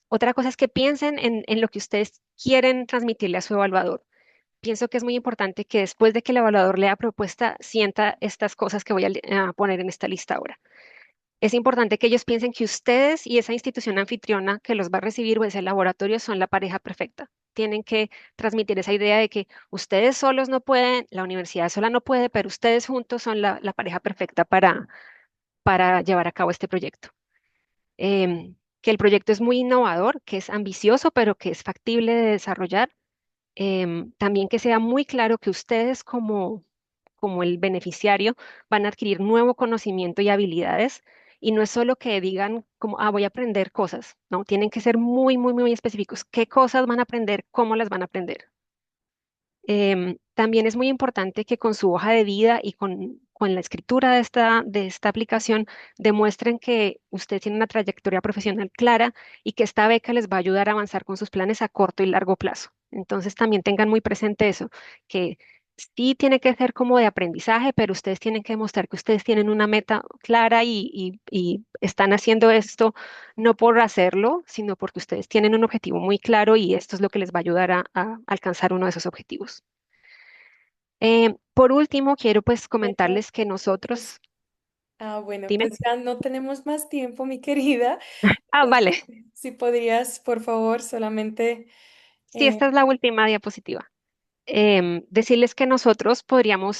Otra cosa es que piensen en lo que ustedes quieren transmitirle a su evaluador. Pienso que es muy importante que después de que el evaluador lea propuesta, sienta estas cosas que voy a poner en esta lista ahora. Es importante que ellos piensen que ustedes y esa institución anfitriona que los va a recibir o ese laboratorio son la pareja perfecta. Tienen que transmitir esa idea de que ustedes solos no pueden, la universidad sola no puede, pero ustedes juntos son la pareja perfecta para llevar a cabo este proyecto. Que el proyecto es muy innovador, que es ambicioso, pero que es factible de desarrollar. También que sea muy claro que ustedes como el beneficiario van a adquirir nuevo conocimiento y habilidades y no es solo que digan como, voy a aprender cosas, no, tienen que ser muy, muy, muy específicos. ¿Qué cosas van a aprender? ¿Cómo las van a aprender? También es muy importante que con su hoja de vida y con la escritura de esta aplicación demuestren que usted tiene una trayectoria profesional clara y que esta beca les va a ayudar a avanzar con sus planes a corto y largo plazo. Entonces también tengan muy presente eso, que sí tiene que ser como de aprendizaje, pero ustedes tienen que demostrar que ustedes tienen una meta clara y están haciendo esto no por hacerlo, sino porque ustedes tienen un objetivo muy claro y esto es lo que les va a ayudar a alcanzar uno de esos objetivos. Por último, quiero pues Bueno, comentarles que pues, nosotros, bueno, dime, pues ya no tenemos más tiempo, mi querida. vale, Entonces, si podrías, por favor, solamente... sí, eh, esta es la última diapositiva. Decirles que nosotros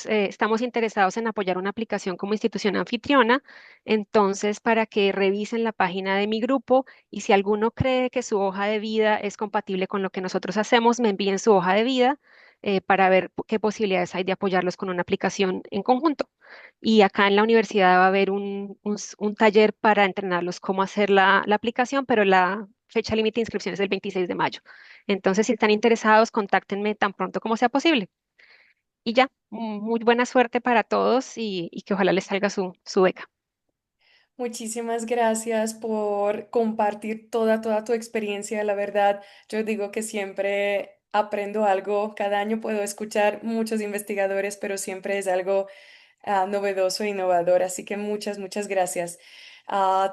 estamos interesados en apoyar una aplicación como institución anfitriona, entonces para que revisen la página de mi grupo y si alguno cree que su hoja de vida es compatible con lo que nosotros hacemos, me envíen su hoja de vida para ver qué posibilidades hay de apoyarlos con una aplicación en conjunto. Y acá en la universidad va a haber un taller para entrenarlos cómo hacer la aplicación, pero la fecha límite de inscripción es el 26 de mayo. Entonces, si están interesados, contáctenme tan pronto como sea posible. Y ya, muy buena suerte para todos y que ojalá les salga su beca. Muchísimas gracias por compartir toda tu experiencia. La verdad, yo digo que siempre aprendo algo. Cada año puedo escuchar muchos investigadores, pero siempre es algo novedoso e innovador. Así que muchas gracias.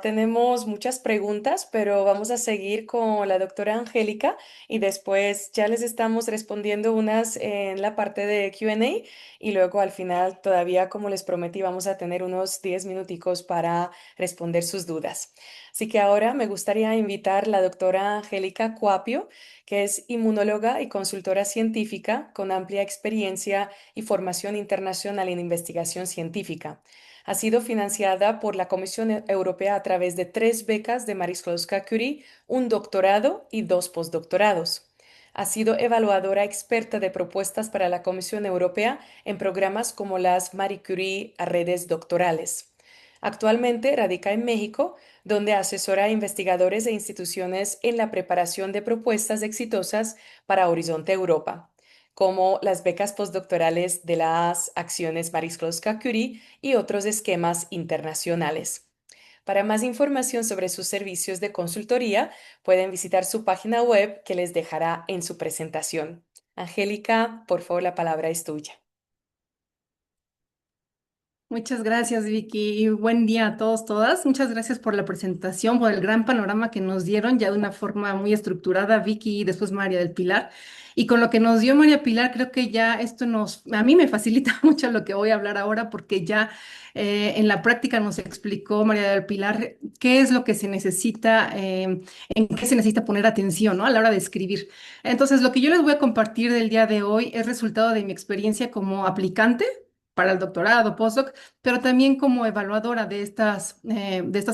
Tenemos muchas preguntas, pero vamos a seguir con la doctora Angélica y después ya les estamos respondiendo unas en la parte de Q&A y luego al final todavía, como les prometí, vamos a tener unos 10 minuticos para responder sus dudas. Así que ahora me gustaría invitar a la doctora Angélica Cuapio, que es inmunóloga y consultora científica con amplia experiencia y formación internacional en investigación científica. Ha sido financiada por la Comisión Europea a través de tres becas de Marie Sklodowska Curie, un doctorado y dos postdoctorados. Ha sido evaluadora experta de propuestas para la Comisión Europea en programas como las Marie Curie a redes doctorales. Actualmente radica en México, donde asesora a investigadores e instituciones en la preparación de propuestas exitosas para Horizonte Europa, como las becas postdoctorales de las acciones Marie Curie y otros esquemas internacionales. Para más información sobre sus servicios de consultoría, pueden visitar su página web que les dejará en su presentación. Angélica, por favor, la palabra es tuya. Muchas gracias, Vicky, y buen día a todos, todas. Muchas gracias por la presentación, por el gran panorama que nos dieron ya de una forma muy estructurada, Vicky y después María del Pilar. Y con lo que nos dio María Pilar, creo que ya esto a mí me facilita mucho lo que voy a hablar ahora, porque ya en la práctica nos explicó María del Pilar qué es lo que se necesita, en qué se necesita poner atención, ¿no? A la hora de escribir. Entonces, lo que yo les voy a compartir del día de hoy es resultado de mi experiencia como aplicante para el doctorado, postdoc, pero también como evaluadora de estas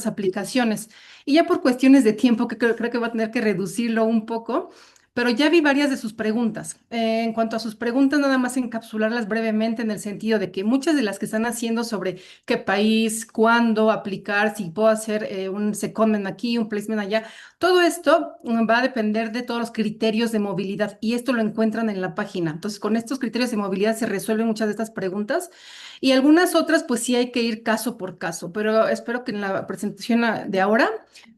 aplicaciones. Y ya por cuestiones de tiempo, que creo que va a tener que reducirlo un poco, pero ya vi varias de sus preguntas. En cuanto a sus preguntas, nada más encapsularlas brevemente en el sentido de que muchas de las que están haciendo sobre qué país, cuándo aplicar, si puedo hacer un secondment aquí, un placement allá, todo esto va a depender de todos los criterios de movilidad y esto lo encuentran en la página. Entonces, con estos criterios de movilidad se resuelven muchas de estas preguntas y algunas otras, pues sí hay que ir caso por caso, pero espero que en la presentación de ahora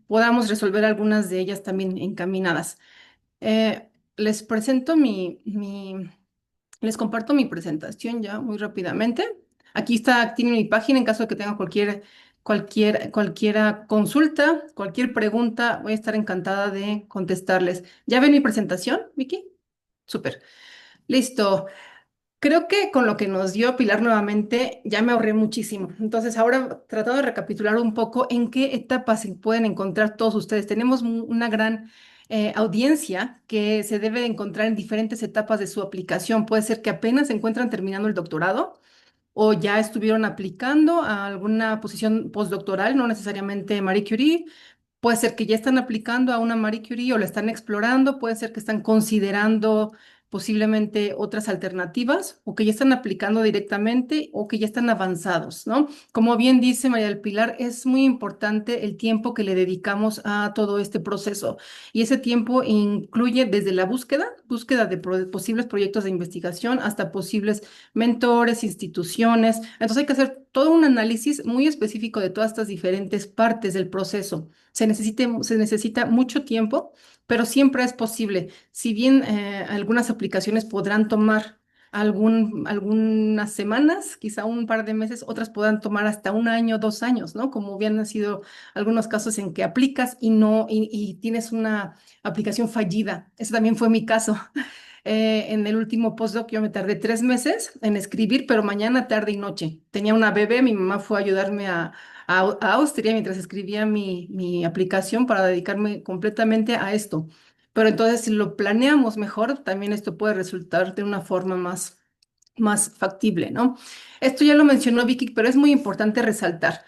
podamos resolver algunas de ellas también encaminadas. Les presento les comparto mi presentación ya muy rápidamente. Aquí está, tiene mi página en caso de que tengan cualquiera consulta, cualquier pregunta, voy a estar encantada de contestarles. ¿Ya ven mi presentación, Vicky? Súper. Listo. Creo que con lo que nos dio Pilar nuevamente ya me ahorré muchísimo. Entonces, ahora tratando de recapitular un poco en qué etapas se pueden encontrar todos ustedes. Tenemos una gran audiencia que se debe encontrar en diferentes etapas de su aplicación. Puede ser que apenas se encuentran terminando el doctorado o ya estuvieron aplicando a alguna posición postdoctoral, no necesariamente Marie Curie. Puede ser que ya están aplicando a una Marie Curie o la están explorando, puede ser que están considerando posiblemente otras alternativas o que ya están aplicando directamente o que ya están avanzados, ¿no? Como bien dice María del Pilar, es muy importante el tiempo que le dedicamos a todo este proceso y ese tiempo incluye desde la búsqueda de posibles proyectos de investigación hasta posibles mentores, instituciones. Entonces hay que hacer todo un análisis muy específico de todas estas diferentes partes del proceso. Se necesita mucho tiempo, pero siempre es posible. Si bien algunas aplicaciones podrán tomar algunas semanas, quizá un par de meses, otras podrán tomar hasta un año, 2 años, ¿no? Como habían sido algunos casos en que aplicas y no, y tienes una aplicación fallida. Ese también fue mi caso. En el último postdoc yo me tardé 3 meses en escribir, pero mañana, tarde y noche. Tenía una bebé, mi mamá fue a ayudarme a Austria mientras escribía mi aplicación para dedicarme completamente a esto. Pero entonces, si lo planeamos mejor, también esto puede resultar de una forma más factible, ¿no? Esto ya lo mencionó Vicky, pero es muy importante resaltar.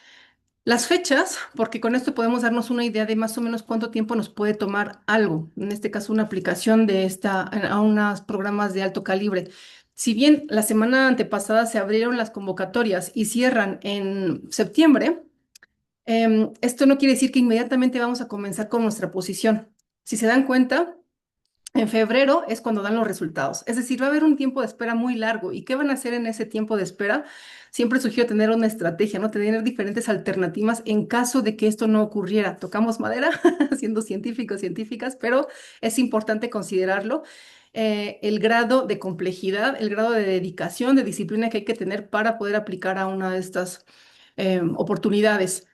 Las fechas, porque con esto podemos darnos una idea de más o menos cuánto tiempo nos puede tomar algo, en este caso una aplicación a unos programas de alto calibre. Si bien la semana antepasada se abrieron las convocatorias y cierran en septiembre, esto no quiere decir que inmediatamente vamos a comenzar con nuestra posición. Si se dan cuenta, en febrero es cuando dan los resultados. Es decir, va a haber un tiempo de espera muy largo. ¿Y qué van a hacer en ese tiempo de espera? Siempre sugiero tener una estrategia, ¿no? Tener diferentes alternativas en caso de que esto no ocurriera. Tocamos madera, siendo científicos, científicas, pero es importante considerarlo. El grado de complejidad, el grado de dedicación, de disciplina que hay que tener para poder aplicar a una de estas oportunidades.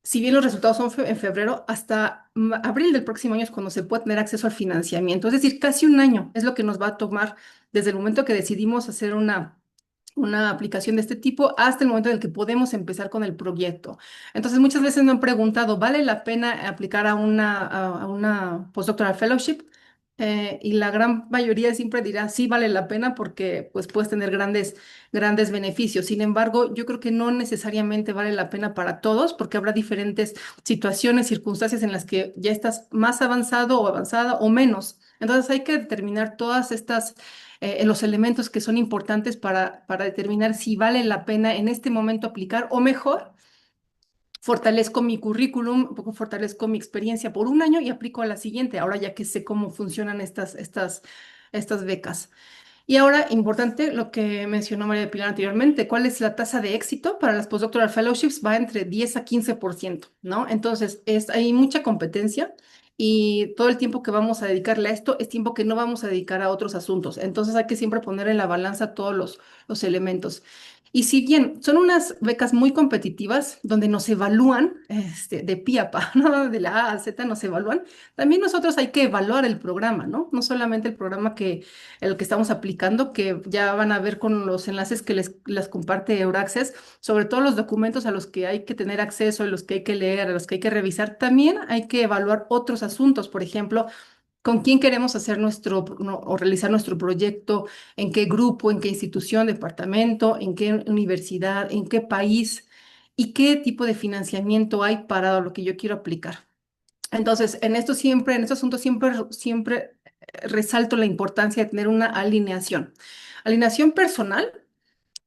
Si bien los resultados son en febrero, hasta abril del próximo año es cuando se puede tener acceso al financiamiento. Es decir, casi un año es lo que nos va a tomar desde el momento que decidimos hacer una aplicación de este tipo hasta el momento en el que podemos empezar con el proyecto. Entonces, muchas veces me han preguntado, ¿vale la pena aplicar a una postdoctoral fellowship? Y la gran mayoría siempre dirá, sí, vale la pena porque pues puedes tener grandes beneficios. Sin embargo, yo creo que no necesariamente vale la pena para todos porque habrá diferentes situaciones, circunstancias en las que ya estás más avanzado o avanzada o menos. Entonces hay que determinar todas estas, los elementos que son importantes para determinar si vale la pena en este momento aplicar o mejor, fortalezco mi currículum, un poco fortalezco mi experiencia por un año y aplico a la siguiente, ahora ya que sé cómo funcionan estas becas. Y ahora, importante lo que mencionó María de Pilar anteriormente, ¿cuál es la tasa de éxito para las postdoctoral fellowships? Va entre 10 a 15%, ¿no? Entonces, hay mucha competencia y todo el tiempo que vamos a dedicarle a esto es tiempo que no vamos a dedicar a otros asuntos. Entonces, hay que siempre poner en la balanza todos los elementos. Y si bien son unas becas muy competitivas, donde nos evalúan de pie a pa, ¿no? De la A a Z nos evalúan, también nosotros hay que evaluar el programa, ¿no? No solamente el programa el que estamos aplicando, que ya van a ver con los enlaces que les comparte Euraccess, sobre todo los documentos a los que hay que tener acceso, a los que hay que leer, a los que hay que revisar. También hay que evaluar otros asuntos, por ejemplo, con quién queremos hacer o realizar nuestro proyecto, en qué grupo, en qué institución, departamento, en qué universidad, en qué país y qué tipo de financiamiento hay para lo que yo quiero aplicar. Entonces, en este asunto siempre resalto la importancia de tener una alineación. Alineación personal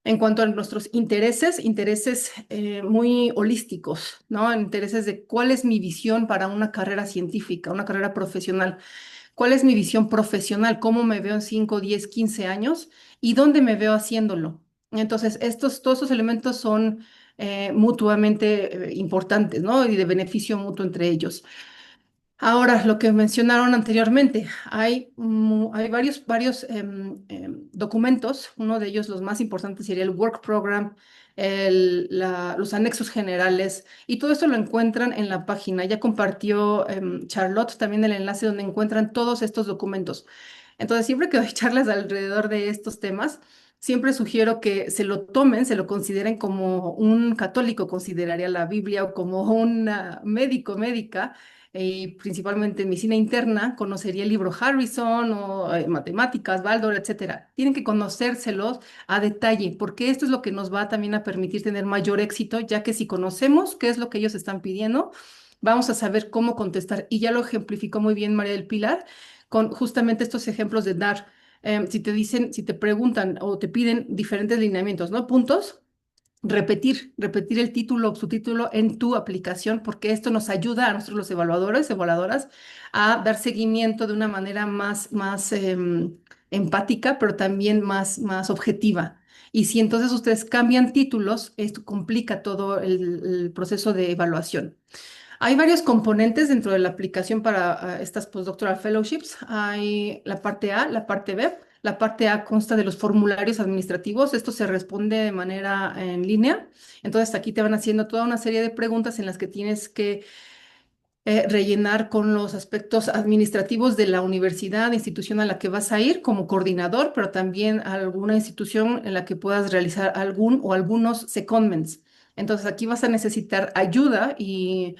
en cuanto a nuestros intereses muy holísticos, ¿no? Intereses de cuál es mi visión para una carrera científica, una carrera profesional. ¿Cuál es mi visión profesional? ¿Cómo me veo en 5, 10, 15 años? ¿Y dónde me veo haciéndolo? Entonces, todos estos elementos son mutuamente importantes, ¿no? Y de beneficio mutuo entre ellos. Ahora, lo que mencionaron anteriormente, hay varios documentos. Uno de ellos, los más importantes, sería el Work Program, los anexos generales, y todo esto lo encuentran en la página. Ya compartió Charlotte también el enlace donde encuentran todos estos documentos. Entonces, siempre que doy charlas alrededor de estos temas, siempre sugiero que se lo tomen, se lo consideren como un católico consideraría la Biblia o como un médica y principalmente en medicina interna, conocería el libro Harrison o matemáticas, Baldor, etcétera. Tienen que conocérselos a detalle, porque esto es lo que nos va también a permitir tener mayor éxito, ya que si conocemos qué es lo que ellos están pidiendo, vamos a saber cómo contestar. Y ya lo ejemplificó muy bien María del Pilar con justamente estos ejemplos de dar. Si te preguntan o te piden diferentes lineamientos, ¿no? Puntos, repetir el título o subtítulo en tu aplicación, porque esto nos ayuda a nosotros los evaluadores, evaluadoras, a dar seguimiento de una manera más empática, pero también más objetiva. Y si entonces ustedes cambian títulos, esto complica todo el proceso de evaluación. Hay varios componentes dentro de la aplicación para estas postdoctoral fellowships. Hay la parte A, la parte B. La parte A consta de los formularios administrativos. Esto se responde de manera en línea. Entonces aquí te van haciendo toda una serie de preguntas en las que tienes que rellenar con los aspectos administrativos de la universidad, institución a la que vas a ir como coordinador, pero también alguna institución en la que puedas realizar algún o algunos secondments. Entonces aquí vas a necesitar ayuda y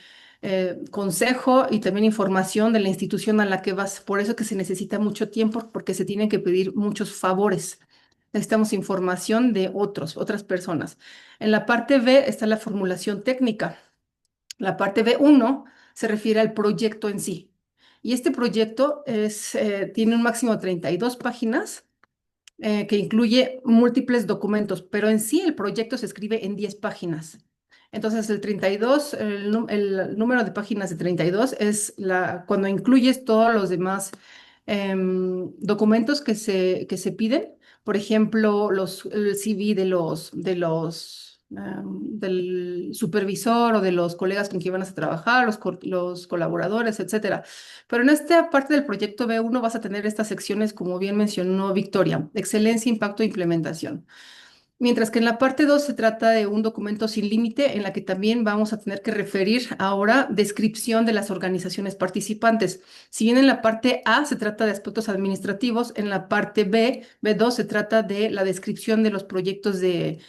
consejo y también información de la institución a la que vas. Por eso que se necesita mucho tiempo porque se tienen que pedir muchos favores. Necesitamos información de otras personas. En la parte B está la formulación técnica. La parte B1 se refiere al proyecto en sí. Y este proyecto tiene un máximo de 32 páginas que incluye múltiples documentos, pero en sí el proyecto se escribe en 10 páginas. Entonces, el número de páginas de 32 es cuando incluyes todos los demás documentos que se piden. Por ejemplo, el CV del supervisor o de los colegas con quien van a trabajar, los colaboradores, etcétera. Pero en esta parte del proyecto B1 vas a tener estas secciones, como bien mencionó Victoria, excelencia, impacto e implementación. Mientras que en la parte 2 se trata de un documento sin límite en la que también vamos a tener que referir ahora descripción de las organizaciones participantes. Si bien en la parte A se trata de aspectos administrativos, en la parte B2 se trata de la descripción de los proyectos de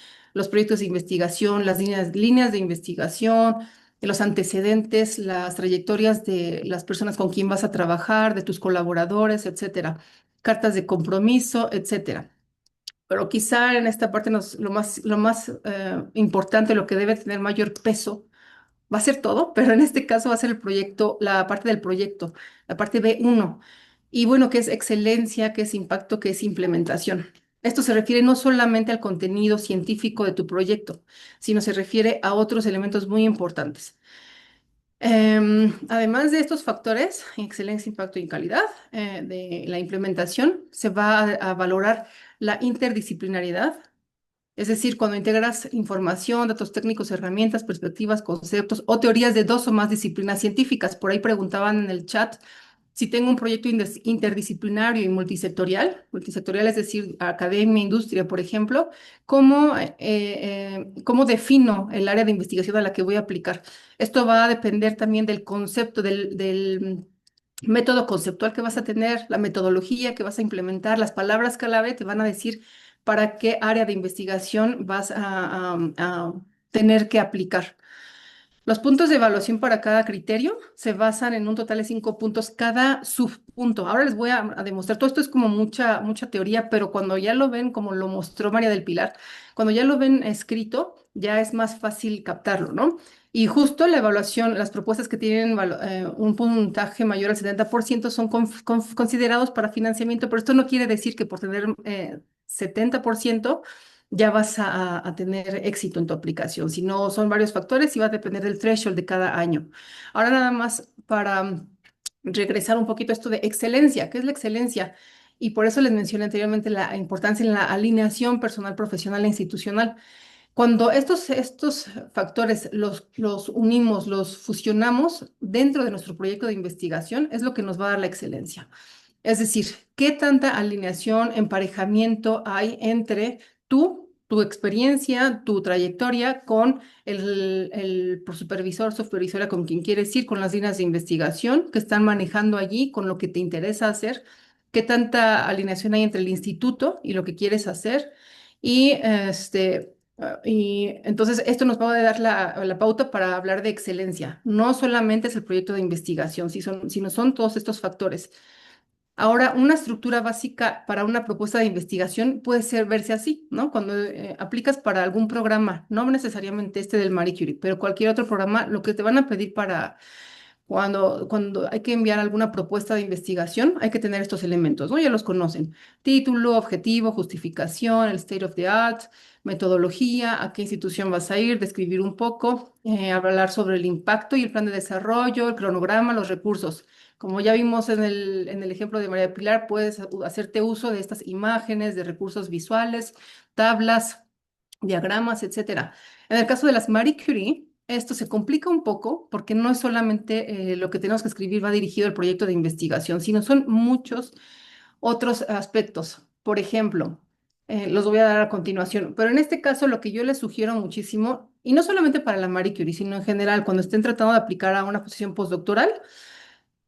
investigación, las líneas de investigación, de los antecedentes, las trayectorias de las personas con quien vas a trabajar, de tus colaboradores, etcétera, cartas de compromiso, etcétera. Pero quizá en esta parte lo más importante, lo que debe tener mayor peso, va a ser todo, pero en este caso va a ser la parte del proyecto, la parte B1. Y bueno, ¿qué es excelencia? ¿Qué es impacto? ¿Qué es implementación? Esto se refiere no solamente al contenido científico de tu proyecto, sino se refiere a otros elementos muy importantes. Además de estos factores, excelencia, impacto y calidad de la implementación, se va a valorar la interdisciplinariedad, es decir, cuando integras información, datos técnicos, herramientas, perspectivas, conceptos o teorías de dos o más disciplinas científicas. Por ahí preguntaban en el chat si tengo un proyecto interdisciplinario y multisectorial es decir, academia, industria, por ejemplo, ¿cómo defino el área de investigación a la que voy a aplicar? Esto va a depender también del concepto, del método conceptual que vas a tener, la metodología que vas a implementar, las palabras clave te van a decir para qué área de investigación vas a tener que aplicar. Los puntos de evaluación para cada criterio se basan en un total de 5 puntos cada subpunto. Ahora les voy a demostrar, todo esto es como mucha teoría, pero cuando ya lo ven, como lo mostró María del Pilar, cuando ya lo ven escrito, ya es más fácil captarlo, ¿no? Y justo la evaluación, las propuestas que tienen un puntaje mayor al 70% son considerados para financiamiento, pero esto no quiere decir que por tener 70% ya vas a tener éxito en tu aplicación. Si no, son varios factores y va a depender del threshold de cada año. Ahora nada más para regresar un poquito a esto de excelencia. ¿Qué es la excelencia? Y por eso les mencioné anteriormente la importancia en la alineación personal, profesional e institucional. Cuando estos factores los unimos, los fusionamos dentro de nuestro proyecto de investigación, es lo que nos va a dar la excelencia. Es decir, ¿qué tanta alineación, emparejamiento hay entre tu experiencia, tu trayectoria con el supervisor, supervisora con quien quieres ir, con las líneas de investigación que están manejando allí, con lo que te interesa hacer? ¿Qué tanta alineación hay entre el instituto y lo que quieres hacer? Y entonces esto nos va a dar la pauta para hablar de excelencia. No solamente es el proyecto de investigación, sino son todos estos factores. Ahora, una estructura básica para una propuesta de investigación puede ser verse así, ¿no? Cuando aplicas para algún programa, no necesariamente este del Marie Curie, pero cualquier otro programa, lo que te van a pedir para cuando hay que enviar alguna propuesta de investigación, hay que tener estos elementos, ¿no? Ya los conocen. Título, objetivo, justificación, el state of the art, metodología, a qué institución vas a ir, describir un poco, hablar sobre el impacto y el plan de desarrollo, el cronograma, los recursos. Como ya vimos en el ejemplo de María Pilar, puedes hacerte uso de estas imágenes, de recursos visuales, tablas, diagramas, etcétera. En el caso de las Marie Curie, esto se complica un poco porque no es solamente lo que tenemos que escribir va dirigido al proyecto de investigación, sino son muchos otros aspectos. Por ejemplo, los voy a dar a continuación, pero en este caso lo que yo les sugiero muchísimo, y no solamente para la Marie Curie, sino en general, cuando estén tratando de aplicar a una posición postdoctoral,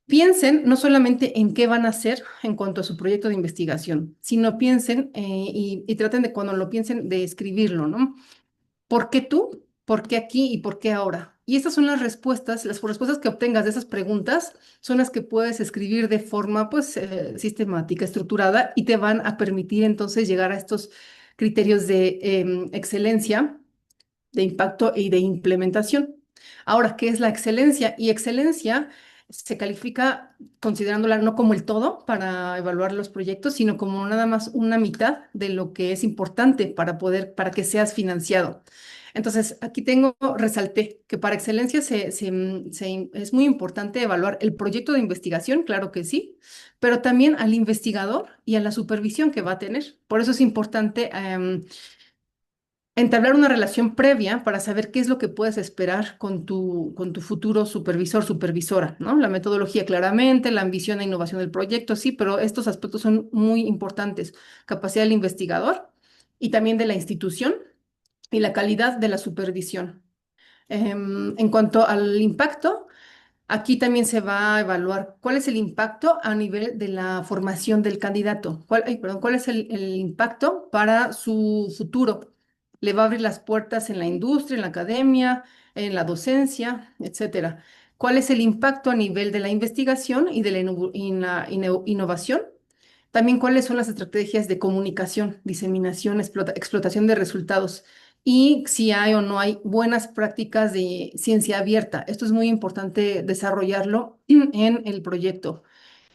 piensen no solamente en qué van a hacer en cuanto a su proyecto de investigación, sino piensen y traten de cuando lo piensen de escribirlo, ¿no? ¿Por qué tú? ¿Por qué aquí? ¿Y por qué ahora? Y estas son las respuestas que obtengas de esas preguntas son las que puedes escribir de forma pues sistemática, estructurada y te van a permitir entonces llegar a estos criterios de excelencia, de impacto y de implementación. Ahora, ¿qué es la excelencia? Y excelencia se califica considerándola no como el todo para evaluar los proyectos, sino como nada más una mitad de lo que es importante para que seas financiado. Entonces, aquí resalté que para excelencia es muy importante evaluar el proyecto de investigación, claro que sí, pero también al investigador y a la supervisión que va a tener. Por eso es importante entablar una relación previa para saber qué es lo que puedes esperar con tu futuro supervisor, supervisora, ¿no? La metodología claramente, la ambición e innovación del proyecto, sí, pero estos aspectos son muy importantes. Capacidad del investigador y también de la institución y la calidad de la supervisión. En cuanto al impacto, aquí también se va a evaluar cuál es el impacto a nivel de la formación del candidato. ¿Cuál es el impacto para su futuro? Le va a abrir las puertas en la industria, en la academia, en la docencia, etcétera. ¿Cuál es el impacto a nivel de la investigación y de la innovación? También cuáles son las estrategias de comunicación, diseminación, explotación de resultados y si hay o no hay buenas prácticas de ciencia abierta. Esto es muy importante desarrollarlo en el proyecto.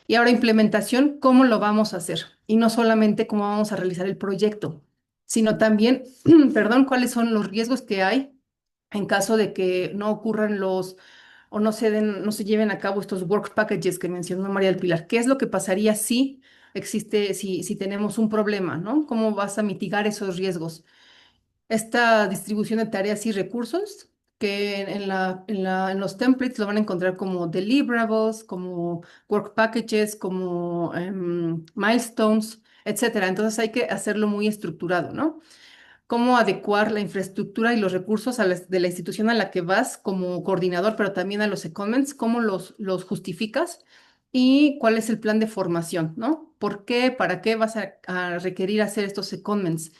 Y ahora implementación, ¿cómo lo vamos a hacer? Y no solamente cómo vamos a realizar el proyecto, sino también, perdón, cuáles son los riesgos que hay en caso de que no ocurran o no se lleven a cabo estos work packages que mencionó María del Pilar. ¿Qué es lo que pasaría si si tenemos un problema, ¿no? ¿Cómo vas a mitigar esos riesgos? Esta distribución de tareas y recursos, que en los templates lo van a encontrar como deliverables, como work packages, como milestones, etcétera. Entonces hay que hacerlo muy estructurado, ¿no? Cómo adecuar la infraestructura y los recursos de la institución a la que vas como coordinador, pero también a los secondments, cómo los justificas y cuál es el plan de formación, ¿no? ¿Por qué, para qué vas a requerir hacer estos secondments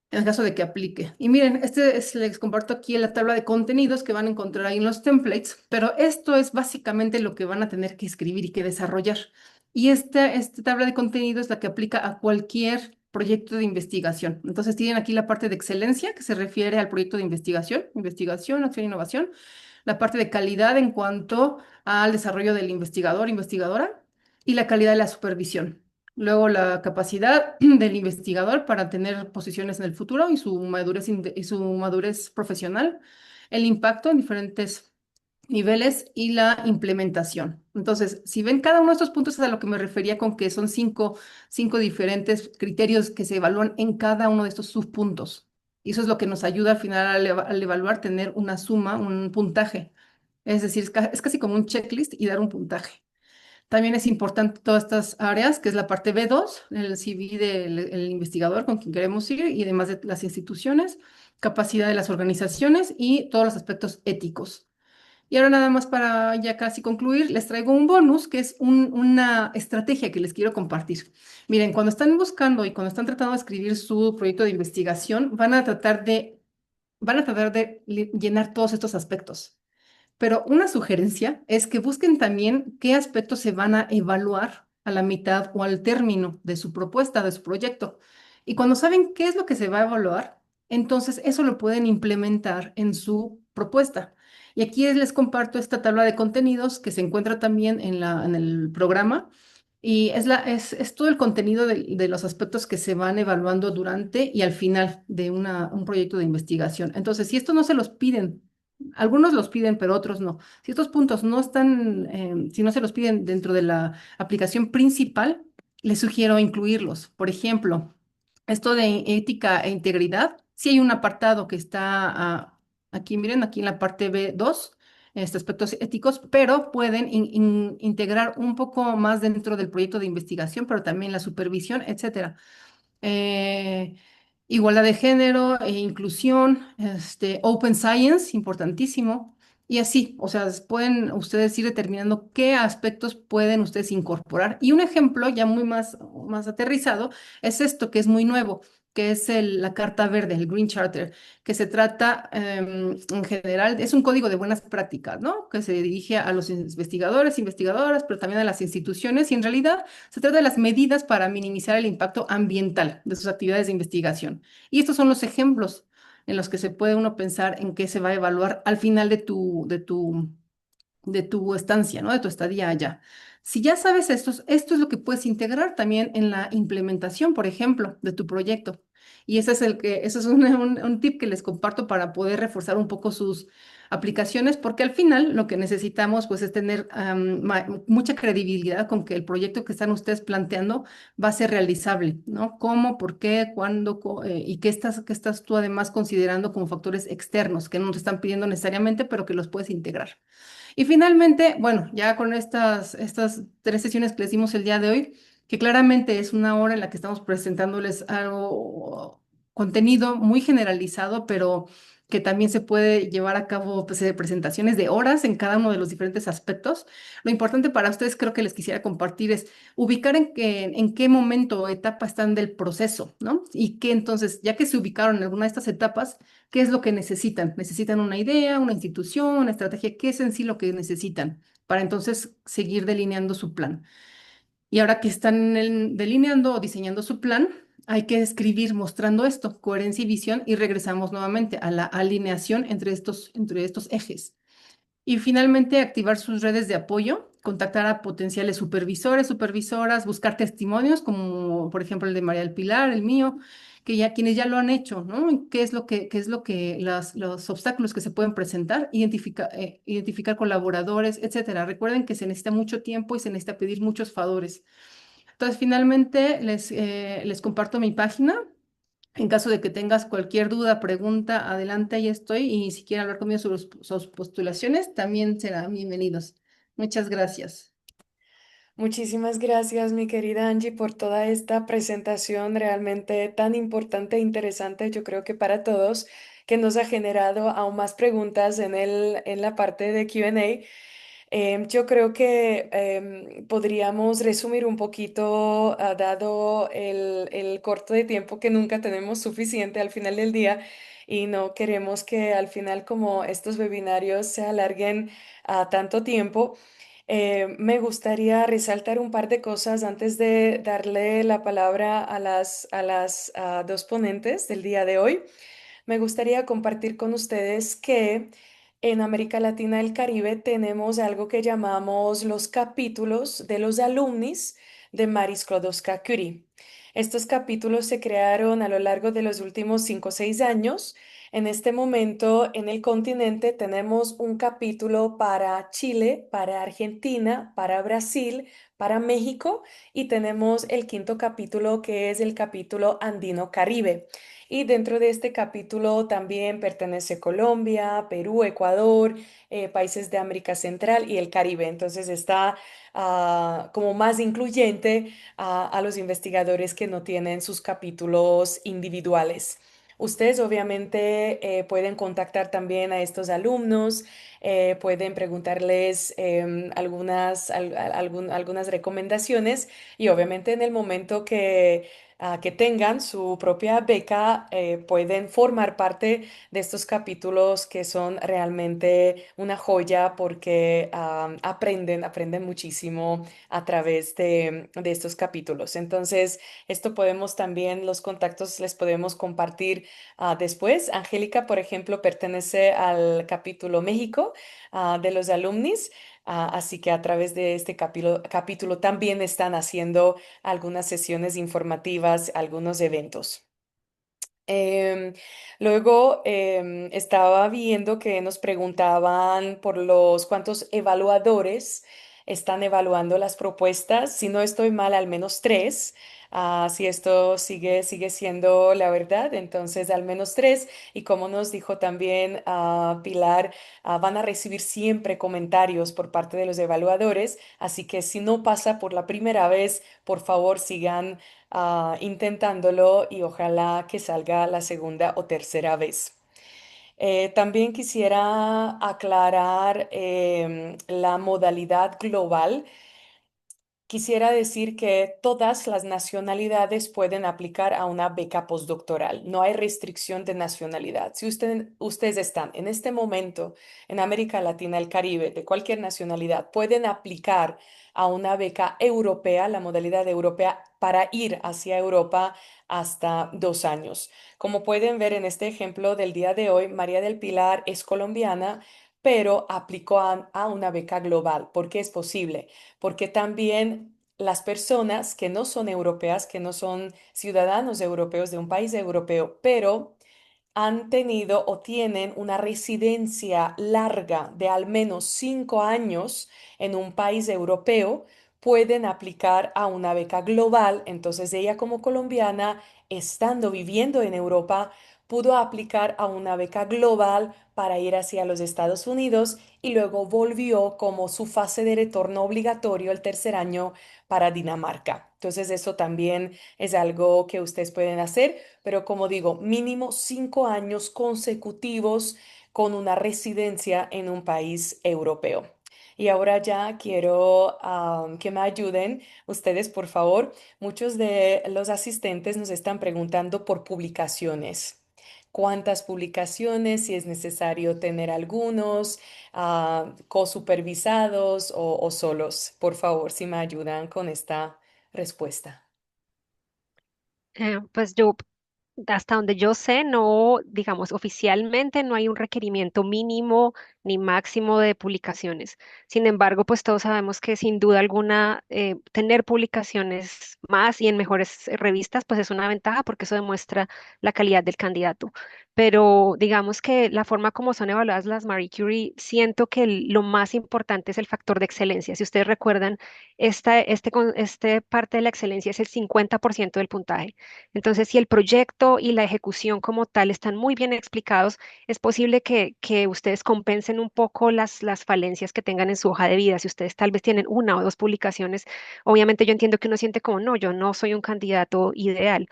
en el caso de que aplique? Y miren, les comparto aquí la tabla de contenidos que van a encontrar ahí en los templates, pero esto es básicamente lo que van a tener que escribir y que desarrollar. Y esta tabla de contenidos es la que aplica a cualquier proyecto de investigación. Entonces tienen aquí la parte de excelencia, que se refiere al proyecto de investigación, acción e innovación, la parte de calidad en cuanto al desarrollo del investigador, investigadora, y la calidad de la supervisión. Luego la capacidad del investigador para tener posiciones en el futuro y y su madurez profesional, el impacto en diferentes niveles y la implementación. Entonces, si ven cada uno de estos puntos es a lo que me refería con que son cinco diferentes criterios que se evalúan en cada uno de estos subpuntos. Y eso es lo que nos ayuda al final al evaluar tener una suma, un puntaje. Es decir, es casi como un checklist y dar un puntaje. También es importante todas estas áreas, que es la parte B2, el CV del el investigador con quien queremos ir y además de las instituciones, capacidad de las organizaciones y todos los aspectos éticos. Y ahora nada más para ya casi concluir, les traigo un bonus que es una estrategia que les quiero compartir. Miren, cuando están buscando y cuando están tratando de escribir su proyecto de investigación, van a tratar de llenar todos estos aspectos. Pero una sugerencia es que busquen también qué aspectos se van a evaluar a la mitad o al término de su propuesta, de su proyecto. Y cuando saben qué es lo que se va a evaluar, entonces eso lo pueden implementar en su propuesta. Y aquí les comparto esta tabla de contenidos que se encuentra también en el programa. Y es todo el contenido de los aspectos que se van evaluando durante y al final de un proyecto de investigación. Entonces, si esto no se los piden, algunos los piden, pero otros no. Si estos puntos no están, si no se los piden dentro de la aplicación principal, les sugiero incluirlos. Por ejemplo, esto de ética e integridad, sí hay un apartado que está aquí, miren, aquí en la parte B2, aspectos éticos, pero pueden integrar un poco más dentro del proyecto de investigación, pero también la supervisión, etcétera. Eh, Igualdad de género e inclusión, Open Science, importantísimo. Y así, o sea, pueden ustedes ir determinando qué aspectos pueden ustedes incorporar. Y un ejemplo ya más aterrizado es esto, que es muy nuevo, que es la Carta Verde, el Green Charter, que se trata en general, es un código de buenas prácticas, ¿no? Que se dirige a los investigadores, investigadoras, pero también a las instituciones y en realidad se trata de las medidas para minimizar el impacto ambiental de sus actividades de investigación. Y estos son los ejemplos en los que se puede uno pensar en qué se va a evaluar al final de tu estancia, ¿no? De tu estadía allá. Si ya sabes esto es lo que puedes integrar también en la implementación, por ejemplo, de tu proyecto. Y ese es un tip que les comparto para poder reforzar un poco sus aplicaciones, porque al final lo que necesitamos pues es tener mucha credibilidad con que el proyecto que están ustedes planteando va a ser realizable, ¿no? ¿Cómo, por qué, cuándo, y qué estás tú además considerando como factores externos que no te están pidiendo necesariamente, pero que los puedes integrar? Y finalmente, bueno, ya con estas tres sesiones que les dimos el día de hoy, que claramente es una hora en la que estamos presentándoles algo, contenido muy generalizado, pero que también se puede llevar a cabo pues, presentaciones de horas en cada uno de los diferentes aspectos. Lo importante para ustedes, creo que les quisiera compartir es ubicar en qué momento o etapa están del proceso, ¿no? Y que entonces, ya que se ubicaron en alguna de estas etapas, ¿qué es lo que necesitan? ¿Necesitan una idea, una institución, una estrategia? ¿Qué es en sí lo que necesitan para entonces seguir delineando su plan? Y ahora que están delineando o diseñando su plan, hay que escribir mostrando esto, coherencia y visión, y regresamos nuevamente a la alineación entre estos ejes. Y finalmente, activar sus redes de apoyo, contactar a potenciales supervisores, supervisoras, buscar testimonios, como por ejemplo el de María del Pilar, el mío, que ya quienes ya lo han hecho, ¿no? Y qué es lo que los obstáculos que se pueden presentar, identificar colaboradores, etcétera. Recuerden que se necesita mucho tiempo y se necesita pedir muchos favores. Entonces, finalmente les comparto mi página. En caso de que tengas cualquier duda, pregunta, adelante, ahí estoy. Y si quieren hablar conmigo sobre sus postulaciones, también serán bienvenidos. Muchas gracias. Muchísimas gracias, mi querida Angie, por toda esta presentación realmente tan importante e interesante, yo creo que para todos, que nos ha generado aún más preguntas en la parte de Q&A. Yo creo que podríamos resumir un poquito, dado el corto de tiempo que nunca tenemos suficiente al final del día y no queremos que al final como estos webinarios se alarguen a tanto tiempo. Me gustaría resaltar un par de cosas antes de darle la palabra a las dos ponentes del día de hoy. Me gustaría compartir con ustedes que en América Latina y el Caribe tenemos algo que llamamos los capítulos de los alumnis de Marie Sklodowska-Curie. Estos capítulos se crearon a lo largo de los últimos 5 o 6 años. En este momento en el continente tenemos un capítulo para Chile, para Argentina, para Brasil, para México y tenemos el quinto capítulo que es el capítulo andino-caribe. Y dentro de este capítulo también pertenece Colombia, Perú, Ecuador, países de América Central y el Caribe. Entonces está como más incluyente a los investigadores que no tienen sus capítulos individuales. Ustedes obviamente pueden contactar también a estos alumnos, pueden preguntarles algunas recomendaciones y obviamente en el momento que tengan su propia beca, pueden formar parte de estos capítulos que son realmente una joya porque aprenden muchísimo a través de estos capítulos. Entonces, esto podemos también, los contactos les podemos compartir después. Angélica, por ejemplo, pertenece al capítulo México de los alumnis. Así que a través de este capítulo también están haciendo algunas sesiones informativas, algunos eventos. Em, Luego estaba viendo que nos preguntaban por los cuántos evaluadores están evaluando las propuestas. Si no estoy mal, al menos tres. Si esto sigue siendo la verdad, entonces al menos tres. Y como nos dijo también Pilar, van a recibir siempre comentarios por parte de los evaluadores. Así que si no pasa por la primera vez, por favor sigan intentándolo y ojalá que salga la segunda o tercera vez. También quisiera aclarar la modalidad global. Quisiera decir que todas las nacionalidades pueden aplicar a una beca postdoctoral. No hay restricción de nacionalidad. Si ustedes están en este momento en América Latina, el Caribe, de cualquier nacionalidad, pueden aplicar a una beca europea, la modalidad europea, para ir hacia Europa hasta 2 años. Como pueden ver en este ejemplo del día de hoy, María del Pilar es colombiana, pero aplicó a una beca global. ¿Por qué es posible? Porque también las personas que no son europeas, que no son ciudadanos europeos de un país europeo, pero han tenido o tienen una residencia larga de al menos 5 años en un país europeo, pueden aplicar a una beca global. Entonces ella como colombiana, estando viviendo en Europa, pudo aplicar a una beca global para ir hacia los Estados Unidos y luego volvió como su fase de retorno obligatorio el tercer año para Dinamarca. Entonces eso también es algo que ustedes pueden hacer, pero como digo, mínimo 5 años consecutivos con una residencia en un país europeo. Y ahora ya quiero que me ayuden ustedes, por favor. Muchos de los asistentes nos están preguntando por publicaciones. ¿Cuántas publicaciones? Si es necesario tener algunos, cosupervisados o solos. Por favor, si me ayudan con esta respuesta. Pues yo hasta donde yo sé, no, digamos, oficialmente no hay un requerimiento mínimo ni máximo de publicaciones. Sin embargo, pues todos sabemos que sin duda alguna tener publicaciones más y en mejores revistas, pues es una ventaja porque eso demuestra la calidad del candidato. Pero digamos que la forma como son evaluadas las Marie Curie, siento que lo más importante es el factor de excelencia. Si ustedes recuerdan, este parte de la excelencia es el 50% del puntaje. Entonces, si el proyecto y la ejecución como tal están muy bien explicados, es posible que ustedes compensen un poco las falencias que tengan en su hoja de vida. Si ustedes tal vez tienen una o dos publicaciones, obviamente yo entiendo que uno siente como, no, yo no soy un candidato ideal,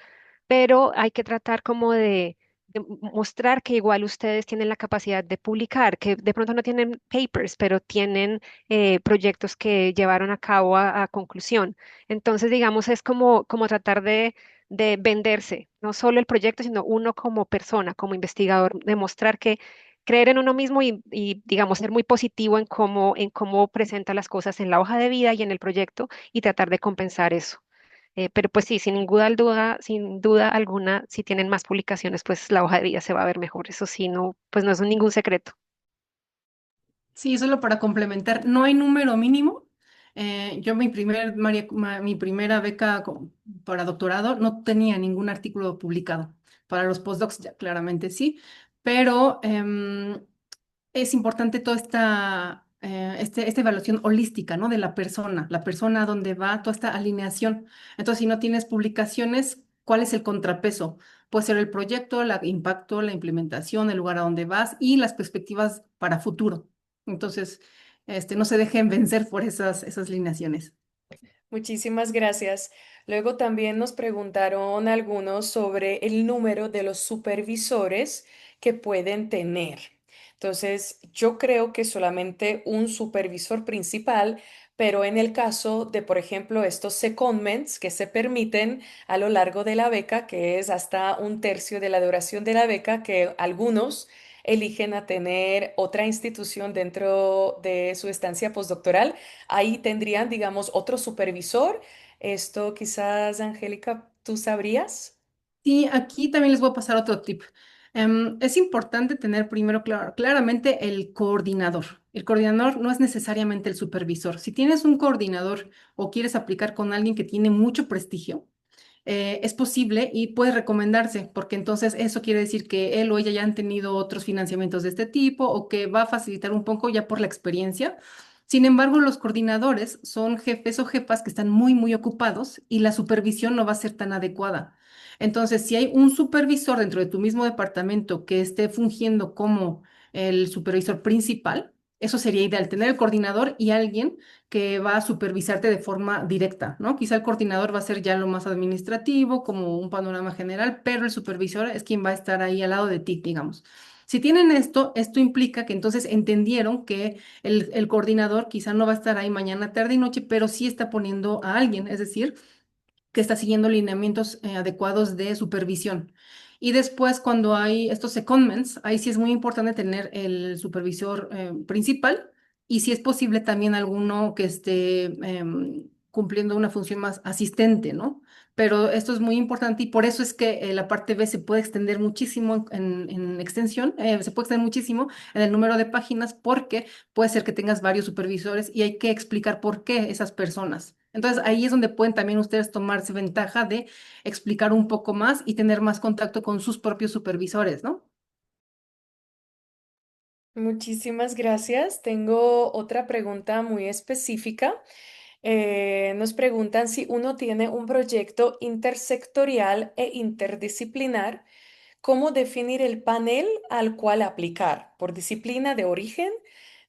pero hay que tratar como de mostrar que igual ustedes tienen la capacidad de publicar, que de pronto no tienen papers, pero tienen proyectos que llevaron a cabo a conclusión. Entonces, digamos, es como tratar de venderse, no solo el proyecto, sino uno como persona, como investigador, demostrar que creer en uno mismo digamos, ser muy positivo en cómo presenta las cosas en la hoja de vida y en el proyecto y tratar de compensar eso. Pero pues sí, sin duda alguna, si tienen más publicaciones, pues la hoja de vida se va a ver mejor. Eso sí, no, pues no es ningún secreto. Sí, solo para complementar, no hay número mínimo. Yo mi primera beca para doctorado no tenía ningún artículo publicado. Para los postdocs ya claramente sí, pero es importante toda esta evaluación holística, ¿no? De la persona a dónde va, toda esta alineación. Entonces, si no tienes publicaciones, ¿cuál es el contrapeso? Puede ser el proyecto, el impacto, la implementación, el lugar a donde vas y las perspectivas para futuro. Entonces, no se dejen vencer por esas alineaciones. Muchísimas gracias. Luego también nos preguntaron algunos sobre el número de los supervisores que pueden tener. Entonces, yo creo que solamente un supervisor principal, pero en el caso de, por ejemplo, estos secondments que se permiten a lo largo de la beca, que es hasta un tercio de la duración de la beca, que algunos eligen a tener otra institución dentro de su estancia postdoctoral. Ahí tendrían, digamos, otro supervisor. Esto quizás, Angélica, ¿tú sabrías? Sí, aquí también les voy a pasar otro tip. Es importante tener primero claramente el coordinador. El coordinador no es necesariamente el supervisor. Si tienes un coordinador o quieres aplicar con alguien que tiene mucho prestigio, es posible y puede recomendarse, porque entonces eso quiere decir que él o ella ya han tenido otros financiamientos de este tipo o que va a facilitar un poco ya por la experiencia. Sin embargo, los coordinadores son jefes o jefas que están muy ocupados y la supervisión no va a ser tan adecuada. Entonces, si hay un supervisor dentro de tu mismo departamento que esté fungiendo como el supervisor principal, eso sería ideal, tener el coordinador y alguien que va a supervisarte de forma directa, ¿no? Quizá el coordinador va a ser ya lo más administrativo, como un panorama general, pero el supervisor es quien va a estar ahí al lado de ti, digamos. Si tienen esto implica que entonces entendieron que el coordinador quizá no va a estar ahí mañana, tarde y noche, pero sí está poniendo a alguien, es decir, que está siguiendo lineamientos adecuados de supervisión. Y después, cuando hay estos secondments, ahí sí es muy importante tener el supervisor principal y si es posible también alguno que esté cumpliendo una función más asistente, ¿no? Pero esto es muy importante y por eso es que la parte B se puede extender muchísimo en extensión, se puede extender muchísimo en el número de páginas porque puede ser que tengas varios supervisores y hay que explicar por qué esas personas. Entonces ahí es donde pueden también ustedes tomarse ventaja de explicar un poco más y tener más contacto con sus propios supervisores, ¿no? Muchísimas gracias. Tengo otra pregunta muy específica. Nos preguntan si uno tiene un proyecto intersectorial e interdisciplinar, ¿cómo definir el panel al cual aplicar? Por disciplina de origen,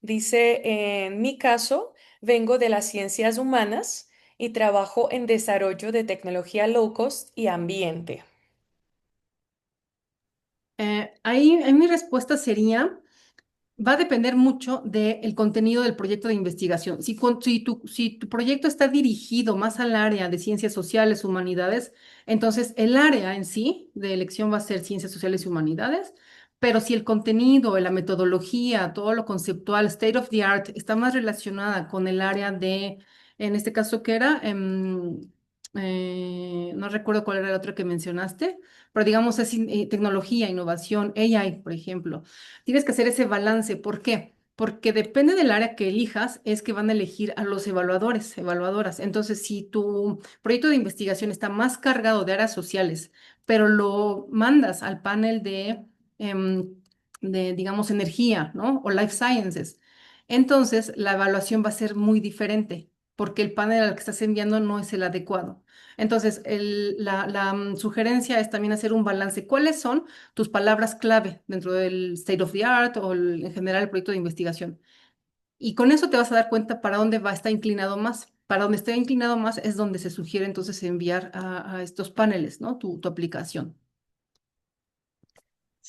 dice, en mi caso, vengo de las ciencias humanas y trabajo en desarrollo de tecnología low cost y ambiente. Ahí mi respuesta sería... Va a depender mucho del contenido del proyecto de investigación. Si tu proyecto está dirigido más al área de ciencias sociales, humanidades, entonces el área en sí de elección va a ser ciencias sociales y humanidades, pero si el contenido, la metodología, todo lo conceptual, state of the art, está más relacionada con el área de, en este caso, ¿qué era? no recuerdo cuál era el otro que mencionaste, pero digamos es tecnología, innovación, AI, por ejemplo. Tienes que hacer ese balance. ¿Por qué? Porque depende del área que elijas, es que van a elegir a los evaluadores, evaluadoras. Entonces, si tu proyecto de investigación está más cargado de áreas sociales, pero lo mandas al panel em, digamos, energía, ¿no? O life sciences, entonces la evaluación va a ser muy diferente porque el panel al que estás enviando no es el adecuado. Entonces, sugerencia es también hacer un balance. ¿Cuáles son tus palabras clave dentro del state of the art o en general el proyecto de investigación? Y con eso te vas a dar cuenta para dónde va a estar inclinado más. Para donde esté inclinado más es donde se sugiere entonces enviar a estos paneles, ¿no? Tu aplicación.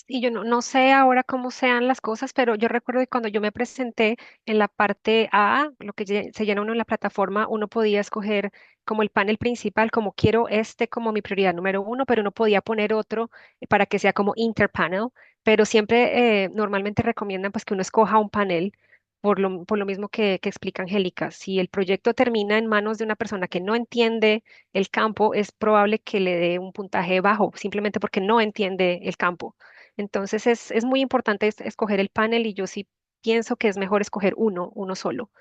Y yo no sé ahora cómo sean las cosas, pero yo recuerdo que cuando yo me presenté en la parte A, lo que se llena uno en la plataforma, uno podía escoger como el panel principal, como quiero este como mi prioridad número uno, pero uno podía poner otro para que sea como interpanel, pero siempre normalmente recomiendan pues que uno escoja un panel. Por lo mismo que explica Angélica, si el proyecto termina en manos de una persona que no entiende el campo, es probable que le dé un puntaje bajo, simplemente porque no entiende el campo. Entonces es muy importante escoger el panel y yo sí pienso que es mejor escoger uno solo,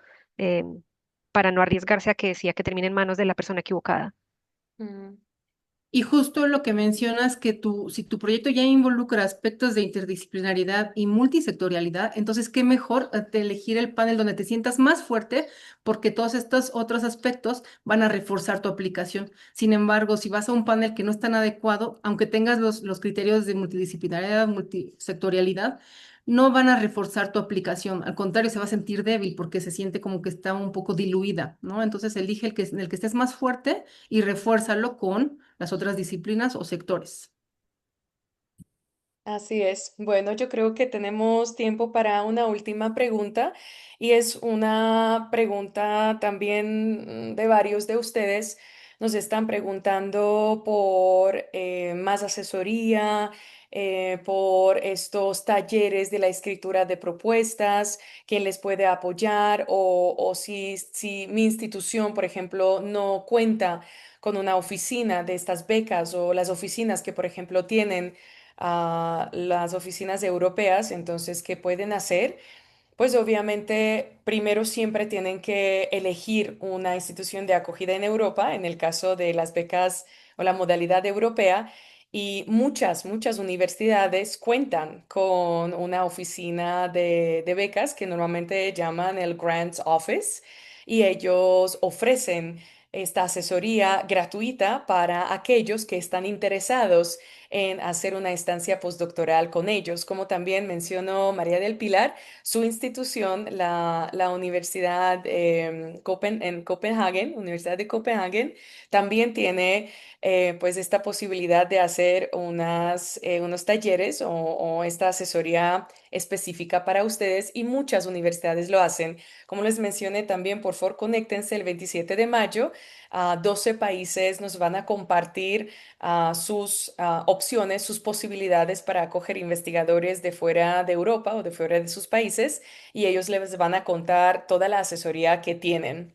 para no arriesgarse a que decía que termine en manos de la persona equivocada. Mm. Y justo lo que mencionas, que si tu proyecto ya involucra aspectos de interdisciplinariedad y multisectorialidad, entonces qué mejor de elegir el panel donde te sientas más fuerte, porque todos estos otros aspectos van a reforzar tu aplicación. Sin embargo, si vas a un panel que no es tan adecuado, aunque tengas los criterios de multidisciplinariedad, multisectorialidad, no van a reforzar tu aplicación. Al contrario, se va a sentir débil porque se siente como que está un poco diluida, ¿no? Entonces, elige en el que estés más fuerte y refuérzalo con las otras disciplinas o sectores. Así es. Bueno, yo creo que tenemos tiempo para una última pregunta y es una pregunta también de varios de ustedes. Nos están preguntando por más asesoría, por estos talleres de la escritura de propuestas, quién les puede apoyar o si mi institución, por ejemplo, no cuenta con una oficina de estas becas o las oficinas que, por ejemplo, tienen a las oficinas europeas, entonces, ¿qué pueden hacer? Pues obviamente primero siempre tienen que elegir una institución de acogida en Europa, en el caso de las becas o la modalidad europea, y muchas universidades cuentan con una oficina de becas que normalmente llaman el Grants Office y ellos ofrecen esta asesoría gratuita para aquellos que están interesados en hacer una estancia postdoctoral con ellos. Como también mencionó María del Pilar, su institución, la Universidad en Copenhague, Universidad de Copenhague, también tiene pues esta posibilidad de hacer unos talleres o esta asesoría específica para ustedes y muchas universidades lo hacen. Como les mencioné también, por favor, conéctense el 27 de mayo. 12 países nos van a compartir sus opciones, sus posibilidades para acoger investigadores de fuera de Europa o de fuera de sus países y ellos les van a contar toda la asesoría que tienen.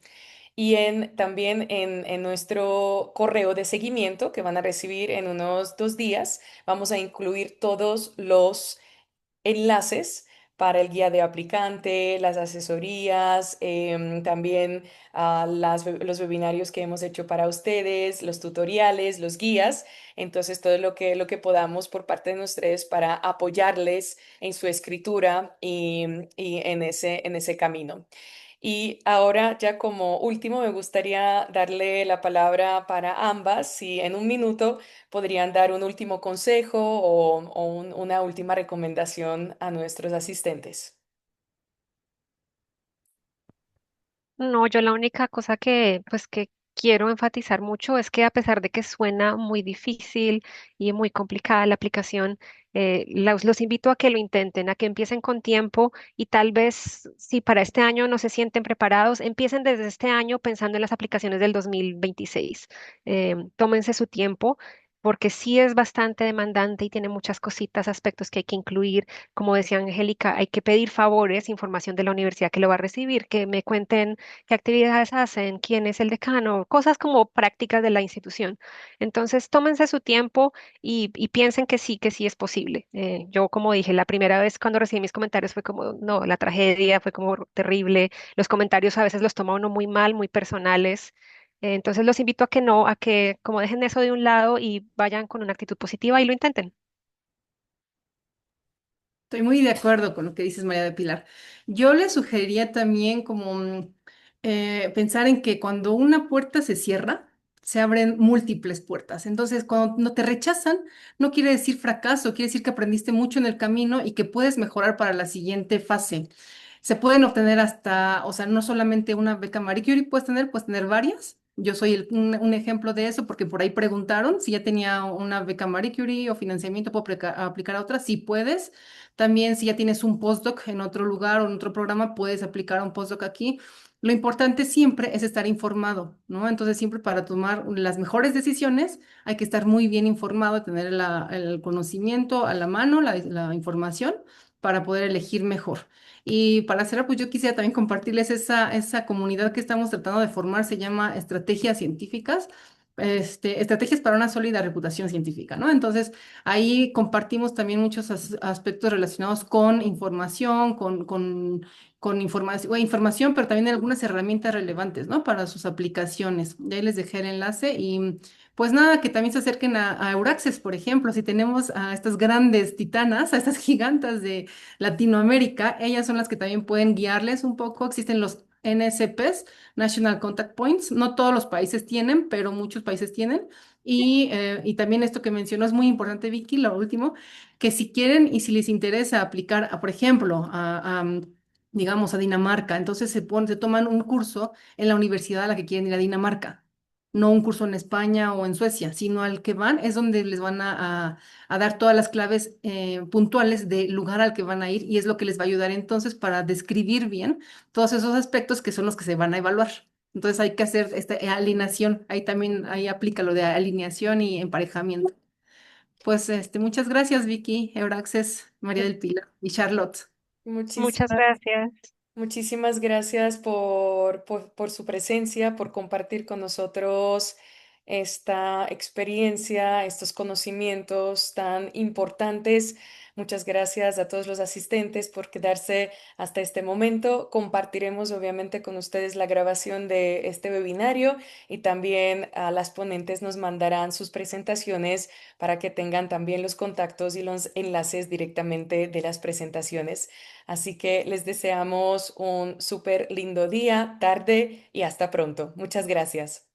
Y también en nuestro correo de seguimiento que van a recibir en unos 2 días, vamos a incluir todos los enlaces para el guía de aplicante, las asesorías, también los webinarios que hemos hecho para ustedes, los tutoriales, los guías. Entonces, todo lo que podamos por parte de ustedes para apoyarles en su escritura y en ese camino. Y ahora, ya como último, me gustaría darle la palabra para ambas, si en un minuto podrían dar un último consejo o una última recomendación a nuestros asistentes. No, yo la única cosa que quiero enfatizar mucho es que a pesar de que suena muy difícil y muy complicada la aplicación, los invito a que lo intenten, a que empiecen con tiempo y tal vez si para este año no se sienten preparados, empiecen desde este año pensando en las aplicaciones del 2026. Tómense su tiempo. porque sí es bastante demandante y tiene muchas cositas, aspectos que hay que incluir. Como decía Angélica, hay que pedir favores, información de la universidad que lo va a recibir, que me cuenten qué actividades hacen, quién es el decano, cosas como prácticas de la institución. Entonces, tómense su tiempo y piensen que sí es posible. Yo, como dije, la primera vez cuando recibí mis comentarios fue como, no, la tragedia fue como terrible. Los comentarios a veces los toma uno muy mal, muy personales. Entonces los invito a que no, a que como dejen eso de un lado y vayan con una actitud positiva y lo intenten. Estoy muy de acuerdo con lo que dices, María de Pilar. Yo le sugeriría también como pensar en que cuando una puerta se cierra, se abren múltiples puertas. Entonces, cuando no te rechazan, no quiere decir fracaso, quiere decir que aprendiste mucho en el camino y que puedes mejorar para la siguiente fase. Se pueden obtener hasta, o sea, no solamente una beca Marie Curie, puedes tener varias. Yo soy un ejemplo de eso porque por ahí preguntaron si ya tenía una beca Marie Curie o financiamiento, ¿puedo aplicar a otra? Sí puedes. También si ya tienes un postdoc en otro lugar o en otro programa, puedes aplicar a un postdoc aquí. Lo importante siempre es estar informado, ¿no? Entonces siempre para tomar las mejores decisiones hay que estar muy bien informado, tener el conocimiento a la mano, la información para poder elegir mejor. Y para cerrar, pues yo quisiera también compartirles esa comunidad que estamos tratando de formar, se llama Estrategias Científicas. Estrategias para una sólida reputación científica, ¿no? Entonces, ahí compartimos también muchos aspectos relacionados con información, con información, pero también algunas herramientas relevantes, ¿no? Para sus aplicaciones. De ahí les dejé el enlace y pues nada, que también se acerquen a Euraxes, por ejemplo, si tenemos a estas grandes titanas, a estas gigantas de Latinoamérica, ellas son las que también pueden guiarles un poco. Existen los NSPs, National Contact Points, no todos los países tienen, pero muchos países tienen. Y también esto que mencionó es muy importante, Vicky, lo último, que si quieren y si les interesa aplicar, por ejemplo, digamos, a Dinamarca, entonces se toman un curso en la universidad a la que quieren ir a Dinamarca. No un curso en España o en Suecia, sino al que van, es donde les van a dar todas las claves puntuales del lugar al que van a ir y es lo que les va a ayudar entonces para describir bien todos esos aspectos que son los que se van a evaluar. Entonces hay que hacer esta alineación, ahí también ahí aplica lo de alineación y emparejamiento. Pues muchas gracias, Vicky, Euraxes, María del Pilar y Charlotte. Muchas Muchísimas gracias. Muchísimas gracias por su presencia, por compartir con nosotros esta experiencia, estos conocimientos tan importantes. Muchas gracias a todos los asistentes por quedarse hasta este momento. Compartiremos obviamente con ustedes la grabación de este webinario y también a las ponentes nos mandarán sus presentaciones para que tengan también los contactos y los enlaces directamente de las presentaciones. Así que les deseamos un súper lindo día, tarde y hasta pronto. Muchas gracias.